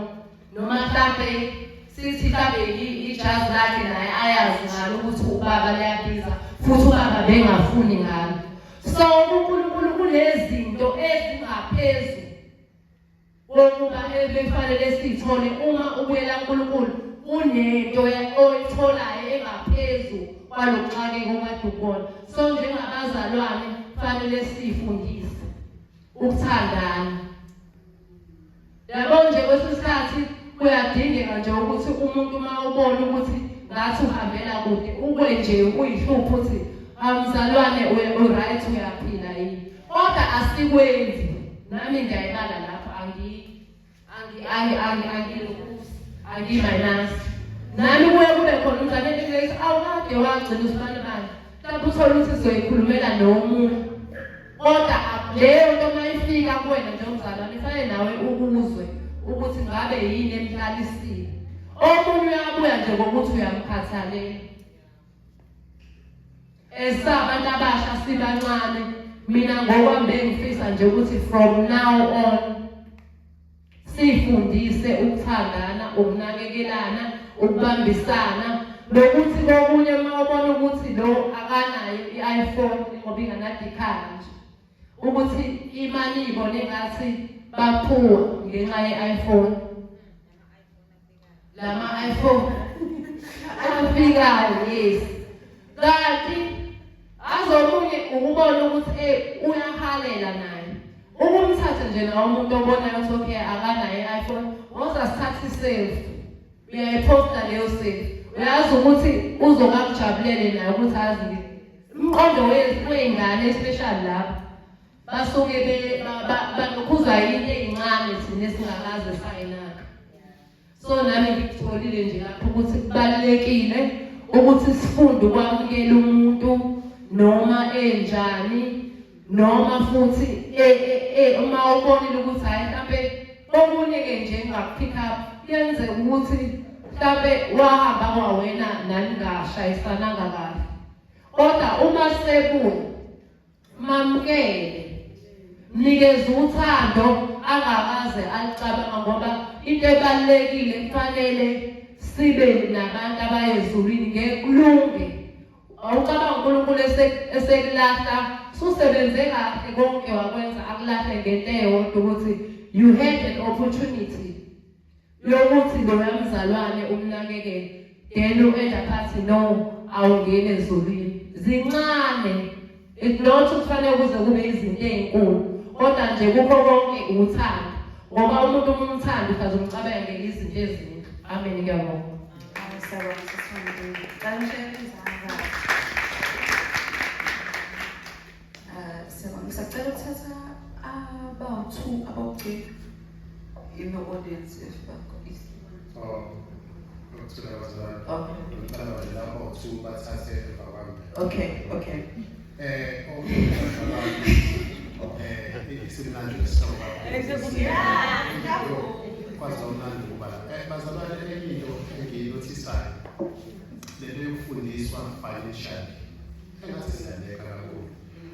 noma mhlawumbe sithi mhlawumbe ijazi lakhe naye ayazi ngalo ukuthi ubaba liyabiza futhi ubaba bengafuni ngalo. So uNkulunkulu kunezinto ezingaphezulu kokuba ebefanele sithole. Uma ubuyela kuNkulunkulu kunento oyitholayo engaphezulu kwalokuxakeka okade ukhona. So njengabazalwane kufanele sifundise ukuthandana. Yabo nje kwesinye isikhathi kuyadingeka nje ukuthi umuntu uma ubona ukuthi ngathi uhambela kude ukwe nje uyihlupha ukuthi mzalwane right uyaphila yini, kodwa asikwenzi. Nami ngiyayibala lapho angimayinasi. Nami kuye kube khona umzane ethi awukade wagcina usibani bani, mhlawumbe uthole ukuthi sizoyikhulumela nomunye, kodwa leyo nto mayifika kuwena njengomzalwane fanele nawe ukuzwe ukuthi ngabe yini emhlalisile. Omunye uyabuya nje ngokuthi uyamkhathalela. Esabantu abasha sibancane, mina ngokwami bengifisa nje ukuthi from now on sifundise ukuthandana, ukunakekelana, ukubambisana, nokuthi kokunye uma ubona ukuthi lo akanayo i-iPhone ngoba inganadikhala nje, ukuthi imali ibone ngathi baphuwa ngenxa ye-iPhone. Lama-iPhone afikayo, yes. Kanti azomunye ukubona ukuthi uyahalela naye, ukumthatha nje nawo umuntu obonayo ukuthi okay akanayo i-iPhone, wozasithatha i-selfie, uyayiposta leyo selfie, uyazi ukuthi uzokakujabulele naye ukuthi azi umqondo wey'ngane especially lapho basuke banukhuzwa yinto ey'ncane thina esingakaze sayinaka. So nami ngikutholile nje lapho ukuthi kubalulekile ukuthi sifunde ukwamukela umuntu noma enjani, noma futhi uma ubonile ukuthi hayi mhlawumbe omunye-ke nje engakupick up yenze ukuthi mhlawumbe wahamba kwawena naningashayisananga kahle, Kodwa uma sebuya mamukele, mnikeze uthando angakaze alicabanga ngoba into ebalulekile kufanele sibe nabantu abayezulwini ngekulunge. Awucabanga uNkulunkulu esekulahla susebenze kahle konke wakwenza akulahle ngento eyodwa ukuthi you had an opportunity yokuthi loya mzalwane umnakekele, then u-enda phathi no awungene ezulwini. Zincane, it's not kufanele kuze kube izinto ey'nkulu, kodwa nje kukho konke uthando, ngoba umuntu umthanda ukazomcabangela izinto ezinhle. Amen. Ngiyabonga. Ngisacela ukuthatha abawu-2 abawugcina in the audience if bakhona. Okay. Bazalwane into engiyinothisayo lento yokufundiswa financial engathi siyaleka kakhulu.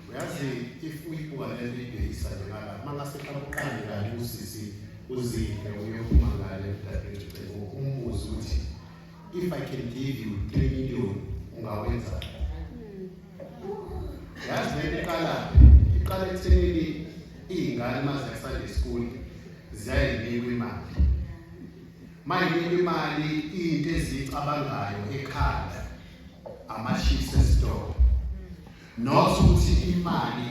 Uyazi if uyibuka lento ibhekisa njengala mangasehlala uqale kahle usisi uzile uyophuma ngale umbuzo ukuthi if I can give you 3 million ungawenza. Yazi lento iqala ekuthenini iy'ngane maze Sunday school ziyayinikwa imali. Mayinikwa imali into ezicabangayo ekhaya ama-chips esitolo. Not ukuthi imali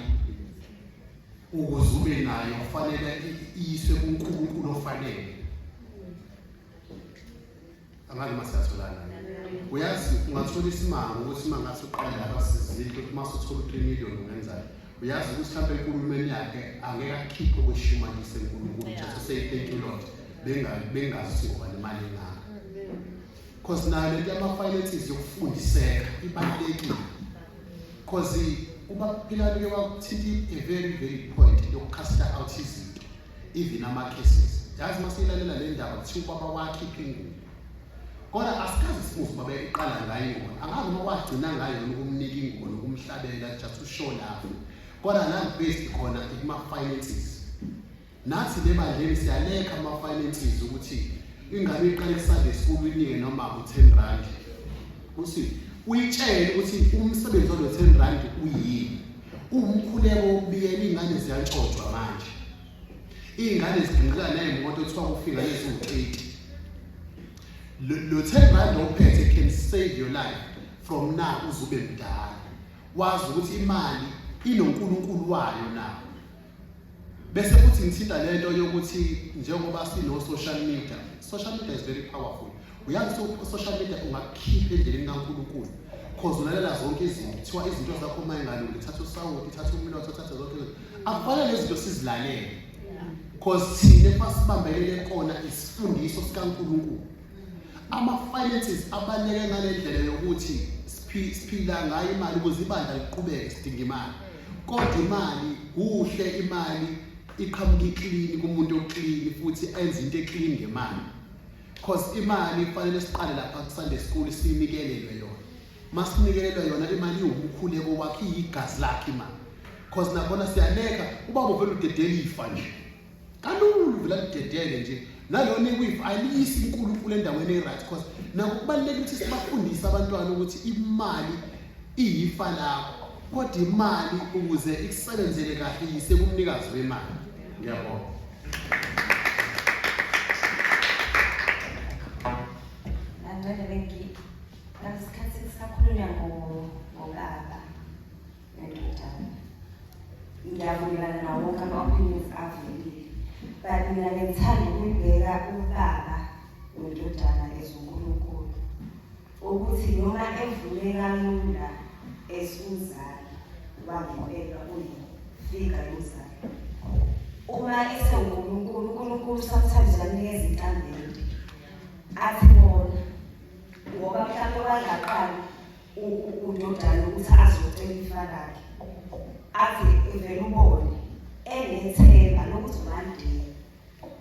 ukuze ube nayo kufanele iyiswe kuNkulunkulu ofanele. Angazi masiyatholana. Uyazi ungathola isimanga ukuthi mangathi uqala lapha sizile ukuthi masuthola 3 million ungenzani. Uyazi ukuthi mhlawumbe enkulumeni yakhe angeke akhiphe okweshumanise enkulunkulu just say thank you Lord bengazi ngoba nemali engaka. Because nayo lento yama-finances yokufundiseka ibalulekile. Because ubaphilani wakuthinta a very point yokucasta out izinto even ama-cases. Yazi masiyilalela le ndaba kuthiwa ubaba wakhipha ingubo. Kodwa asikazi simuzi baba eqala ngayo ingoma. Angazi uma wagcina ngayo ukumnika ingubo nokumhlabela just ushow lapho. Kodwa based khona kuma-finances. Nathi le bandleni siyaleka ama-finances ukuthi ingane iqale ku-Sunday school inike noma u-10 rand. Uthi uyitshele ukuthi umsebenzi walo 10 rand uyini. Umkhuleko wokubiyela iy'ngane ziyantshotshwa manje. Iy'ngane zigqinqika ney'moto kuthiwa kufika leziwu-80. Lo 10 rand ophethe can save your life from now uze ube mdala. Wazi ukuthi imali inonkulunkulu wayo na. Bese futhi ngithinta lento yokuthi njengoba sino-social media. Social media is very powerful. Uyazi social media ungakhipha endleleni kaNkulunkulu. Because ulalela zonke izinto. Kuthiwa izinto zakho mayengalo uthatha usawoti, uthatha umlotha, uthatha zonke izinto. Akufanele lezi zinto sizilalele. Because thina fasibambelele kona isifundiso sikaNkulunkulu. Ama-finances abaluleke ngale ndlela yokuthi siphila ngayo imali ukuze ibandla liqhubeke sidinga imali. Kodwa imali kuhle imali iqhamuka iclean kumuntu oclean futhi enza into eclean ngemali. Because imali kufanele siqale lapha ku-Sunday school sinikelelwe yona. Masinikelelwe yona imali iwumkhuleko wakhe iyigazi lakhe imali. Because nabona siyaleka ubaba uvela udedela ifa nje. Kalulu vela udedele nje. Nalona ikwifa ayilisi inkulunkulu endaweni e-right because nako kubalulekile ukuthi sibafundise abantwana ukuthi imali iyifa lakho. Kodwa imali ukuze ikusebenzele kahle yise kumnikazi wemali. Ngiyabonga. Bengi ngasikhathi sisakhulunywa ngobaba nendodana. Ngiyavumelana nawo wonke ama-opinions avelile. But mina ngithanda ukubheka ubaba nendodana ezonkulunkulu. Ukuthi noma evule kalula esumzali wangempela uyifika yomzali. Uma esewunkulunkulu, uNkulunkulu sometimes uyanikeza intambeni. Athi bona ngoba mhlawumbe wangaqala undodana ukuthi azocela ifa lakhe. Athi vele ubone enethemba lokuthi manje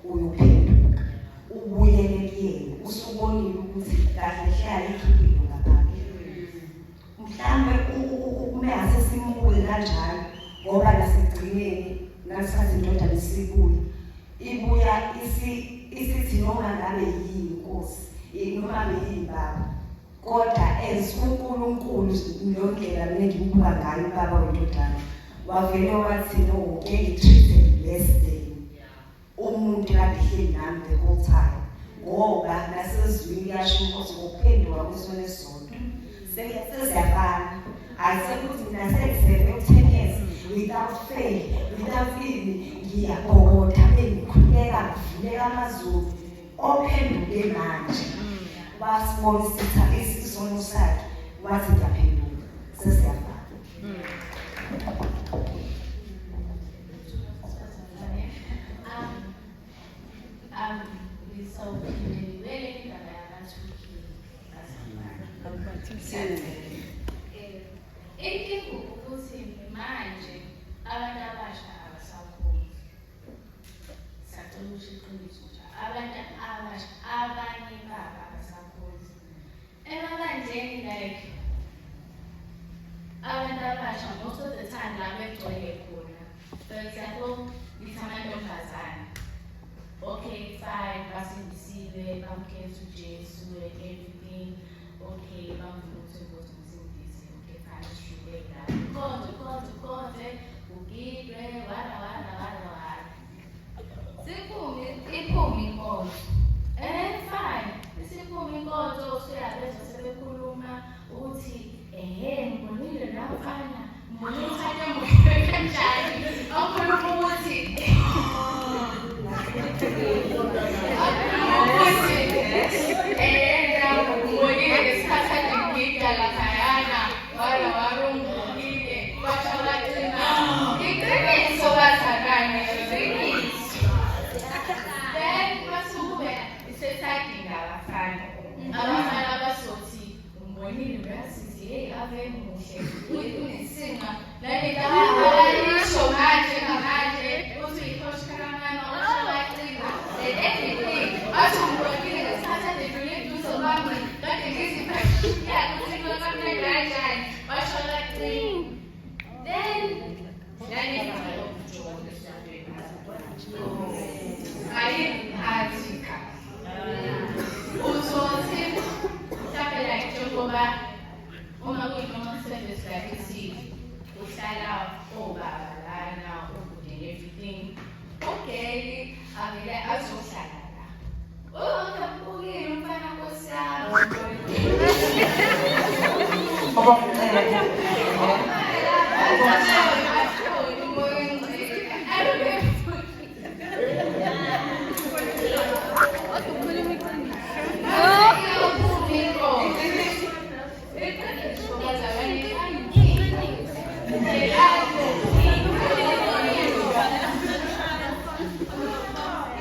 uyophenduka ubuyele kuyena usubonile ukuthi kahle hlala ikhipilo ngaphambili. Mhlawumbe kanjalo ngoba nasekugcineni nasikhathi indoda lesibuya ibuya isithi noma ngabe yini inkosi noma yini baba kodwa as uNkulunkulu ngendlela mina ngibuka ngayo baba wendodana wavele wathi no ngeke less than umuntu kade hleli nami the whole time ngoba nasezwini kuyasho ukuthi ngokuphendula kwisona esonto sesiyafana ayisekuthi mina sengiseve 10 years without faith without ini ngiyabhokotha bengikhuleka ngivuleka amazulu ophenduke manje wasibonisa isisono sakhe wathi ngiyaphenduka sesiyafana. Inkinga ukuthi manje abantu abasha abasakhoni. Sacela ukuthi iqiniso nje abantu abasha abanye babo abasakhoni. Emabandleni like abantu abasha most of the time la begcwele khona. For example, ngithi amantombazane. Okay, fine, basindisiwe, bamkhetha uJesu and everything. Okay, bamvula ukuthi ngosindisi. Okay, fine, it's true. Konje, ugidwe, wala. Siphumi inkonzo. Fine, isiphumi inkonzo usuyabezwa sebekhuluma ukuthi ngibonile nafana, ngibonile uthathe ngokuhle kanjani. Okhuluma ukuthi ngibonile ngesikhathi ngigida laphayana, wala warungulile, kwasho kathina. Iqiniso bazalwane, iqiniso. Then masukube isethaginga abafana. Abafana basothi umbonile uyasizi hey ave muhle. Unesinqa nalika alisho manje ngamanje uthi ikhoshikaramana oshawaqina. Everything athi umbonile ngesikhathi edlule duzo kwami. Kade ngiziphathe ukuthi kwamanye kanjani basho kathina. Then Atika. Uzothi mhlawumbe like njengoba uma kuyinoma service like isiphi uhlala obaba lana ubude everything. Okay, avele azohlala la. Ngabukile umfana Nkosi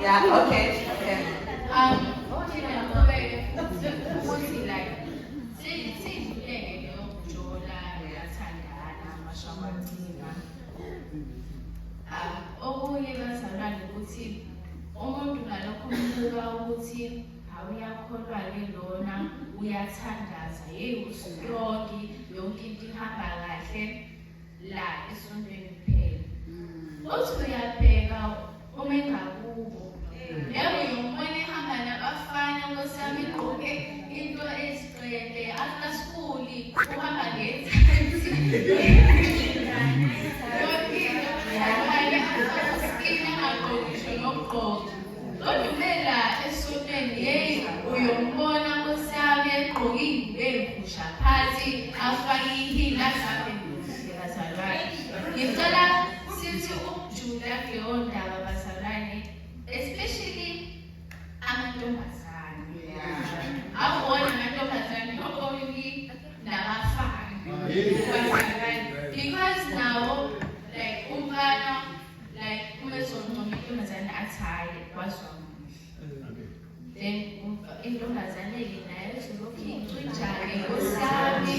Yeah, okay. Okunye bazalwane ukuthi umuntu ngalokho umbuka ukuthi awuyakholwa-ke lona uyathandaza hey ustrong yonke into ihamba kahle la esontweni kuphela. Uthi uyabheka uma engakubo leyo yombona ehamba nabafana Nkosi yami igqoke into ezigcwele after school uhamba ngetansi Odumela esontweni hey uyombona Nkosi yami egqoke iy'busha phansi afake ihila zakhe bazalwane. Ngicela sithi ukujula kuleyo ndaba bazalwane, especially amantombazane. Awubona amantombazane only nabafana bazalwane because now like umfana like umezoncoma intombazane athaye kwazwa then intombazane le nayo ezolokhu icwinjane Nkosi yami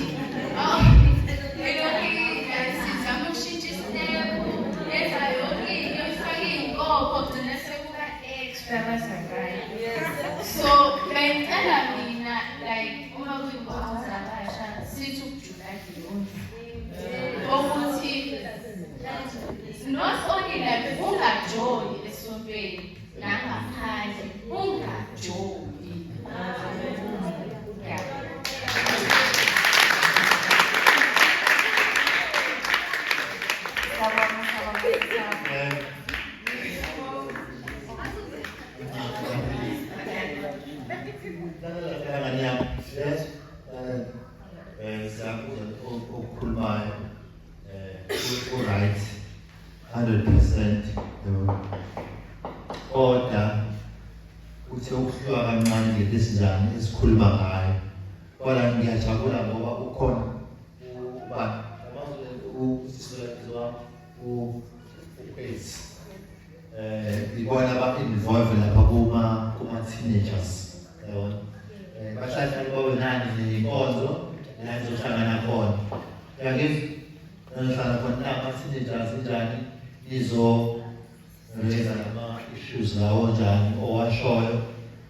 sizama ukushintsha isitembu yenza yonke into ifake iy'nkokho gcina sekuba extra bazalwane. So bengicela mina like uma kuyinkonzo zabasha sithi ukujula kuyona ukuthi Not only that, ungajoyi esontweni nangaphandle, ungajoyi. Ukukhulumayo right 100% kodwa uthe ukuhlwa kancane lesinjani esikhuluma ngayo kodwa ngiyajabula ngoba ukhona uba usisizo uPace ibona aba-involve lapha kuma teenagers yabona bahlala babe nani nenkonzo la nizohlangana khona yakithi nizohlala khona nama-teenagers njani nizoreza ama-issues lawo njani owashoyo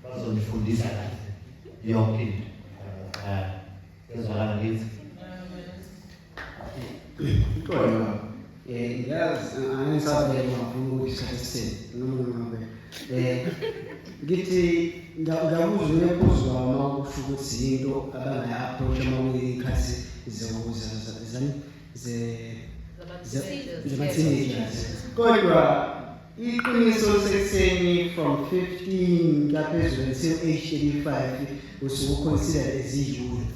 bazonifundisa kahle yonke into ngezwakala ngithi Kodwa yazi angisabele ngafuna ukuthi isikhathi noma ngithi ngabuza uyabuzwa uma kusho ukuthi into abangaya-approach uma kuyikhathi zama-teenagers kodwa iqiniso sekuseni from 15 ngaphezulu until age 35 usuke uconsidered as i-youth.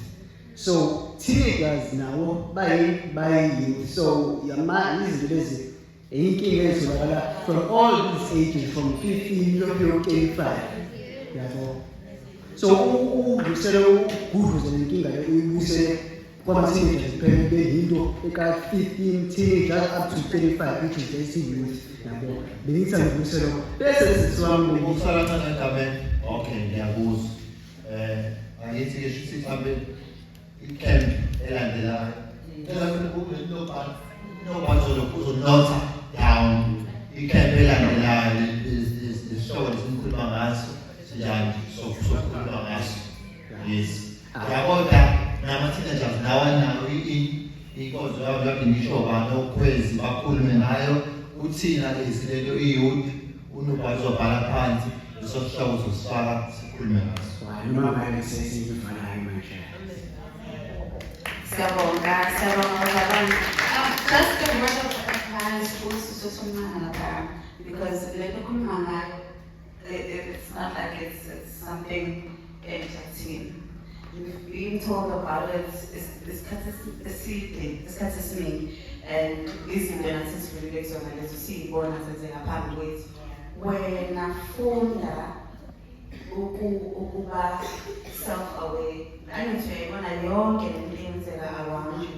So teenagers nawo bayi-youth. So izinto lezi inkinga ezitholakala from all these ages from 15 to 85. Yabo. So udlulisele ukudluza lenkinga uyibusele kwama-teenagers phela beyinto eka-15 teenagers up to 35 which is esi-youth. Yabo. Bengithanda ukudlulisela bese sisiwami ukusala kancane egameni okay ngiyakuzwa angithi-ke shuthi mhlawumbe i-camp elandelayo uzonotha down i-camp elandelayo isihlobo lesikhuluma ngaso sinjani sokukhuluma ngaso yes yakodwa nama-teenagers nawanayo inkonzo yabo lapho ngisho bani okhwezi bakhulume ngayo uthina lesilelo i-youth unobhazobhala phansi leso sihloko uzosifaka sikhulume ngaso Siyabonga bazalwane. Just a word of advice also to Manala, because let me khuluma ngayo, it's not like it's something entertaining. We've been told about it, it's catastrophic, and izinto nasizivulile kuzona lezo siyibona sezingaphambi kwethu. Wena funda ukuba self-aware. Angithi uyayibona yonke lento eyenzeka around you.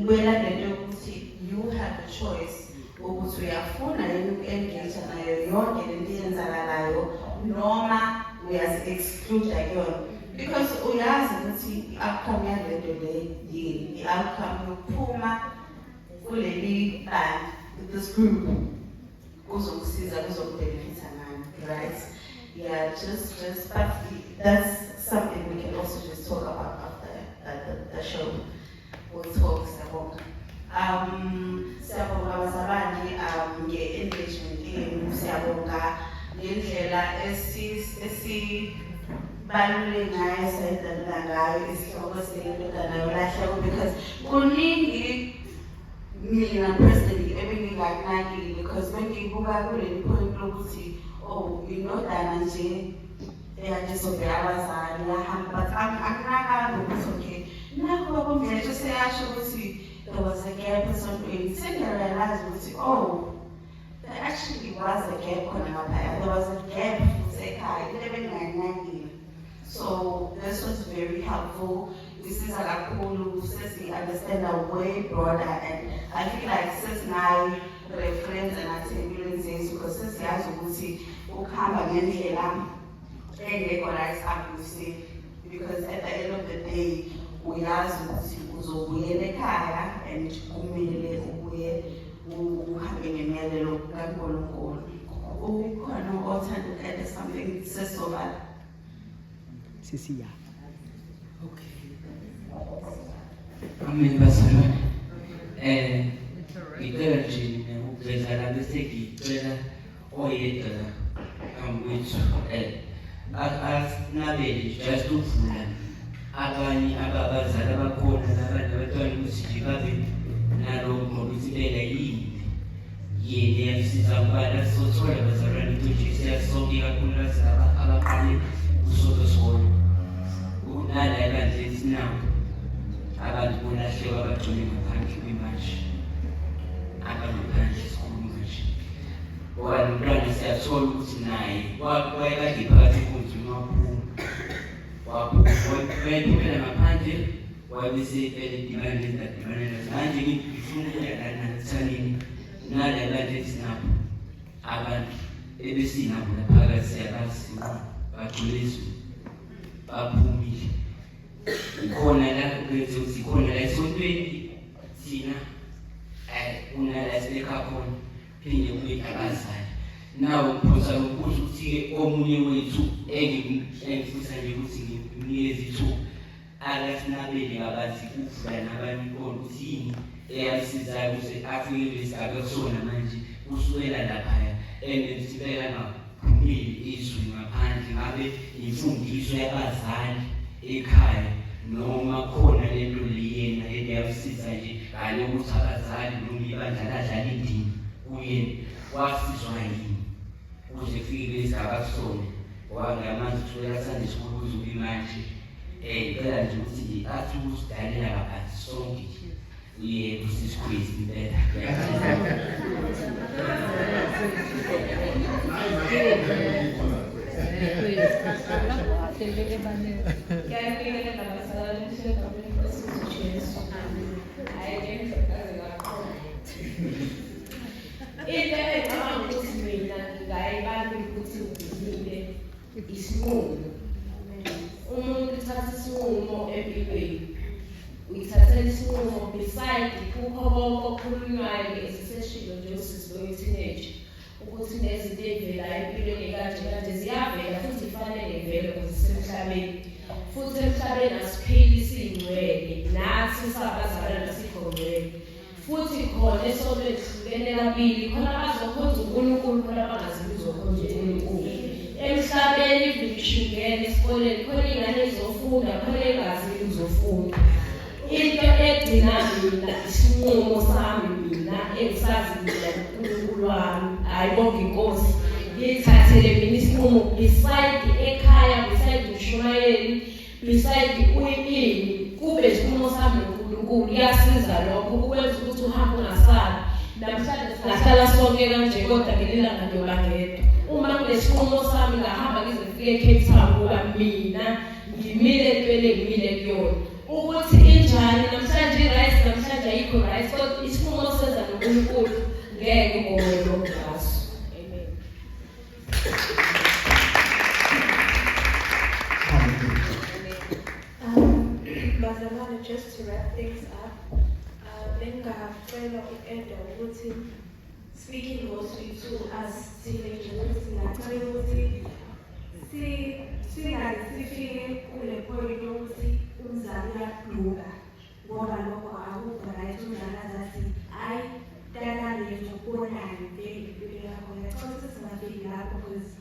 Wena lento yokuthi you have a choice ukuthi uyafuna yini uku-engage nayo yonke lento eyenzakalayo noma uyazi-exclude kuyona. Because uyazi ukuthi i-outcome yalento le yini, i-outcome yokuphuma kuleli band, this group, kuzokusiza kuzokubenefita ngani, right? Yeah, but that's something we can also just talk about after the show. We'll talk, Siyabonga. Siyabonga bazalwane, nge-engagement yenu, Siyabonga ngendlela esibaluleke ngayo esenza ngayo isihloko seyindodana yolahleko, because kuningi mina personally ebengingaknakile, because bengibuka kuleli point lokuthi oh, indodana nje eyadizobheka abazali yahamba, but akunakanga ukuthi okay nakho babomvetshe seyasho ukuthi there was a gap esontweni. Sengirealize ukuthi oh, there actually was a gap khona ngaphaya, there was a gap ekhaya into ebengingayinakile. So this was very helpful. This is kakhulu, sesi understand a way broader, and I feel like sis nayo reference and activities because sis yazi ukuthi ukuhamba ngendlela engekho right abusive, because at the end of the day uyazi ukuthi uzobuyela ekhaya and kumele ubuye uhambe ngemiyalelo kaNkulunkulu. Ukhona othanda ukhetha something sisoba Sisiya. Amen, bazalwane. ngicela nje ukuveza la bese ngicela oyedwa la kwethu asinabele just ukuvula abanye abazali abakhona labantwana ukuthi nje babe nalokho ngokuthi bela yini yini yasiza ukubana sothola abazalwane into nje siyasonke kakhulukazi abaqale usoto sikolo ukunala ekanje esinawo abantu bolahleka abagcine ngaphandle kwemanje abangaphandle esikhulu nje ngoba nomntwana siyathola ukuthi naye wayekade phakathi enkundleni waphumela ngaphandle wayebesefele edibane nezadibane nazo manje ngifuna ukuyalanathanini nala bantu esinabo abantu ebesinabo laphakathi siyabaziwa bagcwele izulu baphumile ikhona la kwenze ukuthi khona la esontweni thina unala esibekhona khona phinde kube abazali nawo ngiphosa ukuthi ukuthi-ke omunye wethu engifisa nje ukuthi ngimnikeze ithuba akasinabele kabanzi ukuvula nabanye ikona ukuthi yini eyamsizayo ukuze afike lesigaba kusona manje kusukela laphaya sibeka ngaphumile izwi ngaphandle ngabe imfundiso yabazali ekhaya noma khona lento liyena eyamsiza nje kanye ukuthi abazali noma ibandla ladlala indima kuyena wasizwa yini ukuze kufike lesigaba kusona ngoba ngamanje uthola sande sikhulu kuzuba imanje phela nje ukuthi athi ukusidalela kaphansi sonke yebo sisikhwezi impela umuntu uthatha isinqumo empilweni uyithathela isinqumo beside kukho konke okukhulunywayo esiseshilo nje usisi loyi-teenage ukuthi nezinto ey'velayo empilweni kanje ziyavela futhi zifanele vele ukuze zisemhlabeni futhi emhlabeni asipheli siyingcwele nathi sabazalwana sikhongcwele futhi khona esonto lihlukene kabili khona abazokhonza uNkulunkulu khona abangazibi uzokhonza uNkulunkulu emhlabeni ibishingene esikoleni khona ingane izofunda khona engazibi uzofunda into egcina mina isinqumo sami mina engisazi mina uNkulunkulu wami ayibonge inkosi ngithathele mina isinqumo beside ekhaya beside uMshumayeli beside uyini kube isinqumo sami uNkulunkulu iyasiza lokho ukwenza ukuthi uhambe ungasabi namhlanje singahlala sonke kanje kodwa ngelilanga ngiyoba ngedwa uma kunesinqumo sami ngahamba ngizofika eCape Town ngoba mina ngimile entweni engimile kuyona ukuthi injani namhlanje i-rice namhlanje ayikho rice kodwa isinqumo senza noNkulunkulu ngeke ngowe lo ngaso Bazalwane, just to wrap things up, bengingacela u-Eda ukuthi speaking mostly to us teenagers, ngingacela ukuthi singaze sifike kule point yokuthi umzali uyaduka ngoba lokho akukho right. Umzali azathi hayi dala lethu kubonayo impilo yakho ngiyacela ukuthi singafiki lapho because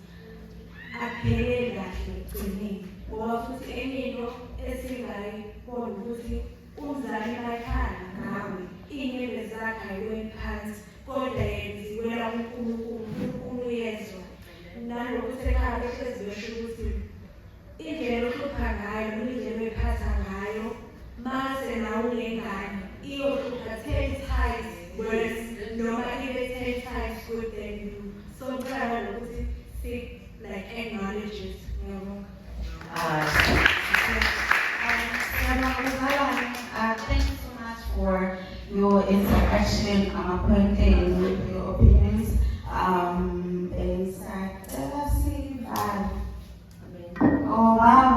akupheleli kahle ekugcineni ngoba futhi enye into esingayibona ukuthi umzali bayakhala ngawe iy'nyembezi zakhe ayiweni phansi kodwa yena ziwela uNkulunkulu uyezwa nanokuthi ekhaya behlezi besho ukuthi indlela ohlupha ngayo noma indlela oyiphatha ngayo mase nawe unengane iyohlupha 10 times worse noma ibe 10 times good than you. So ngicela ukuthi like acknowledges thank you so much for your interaction, pointing your opinions. Oh wow.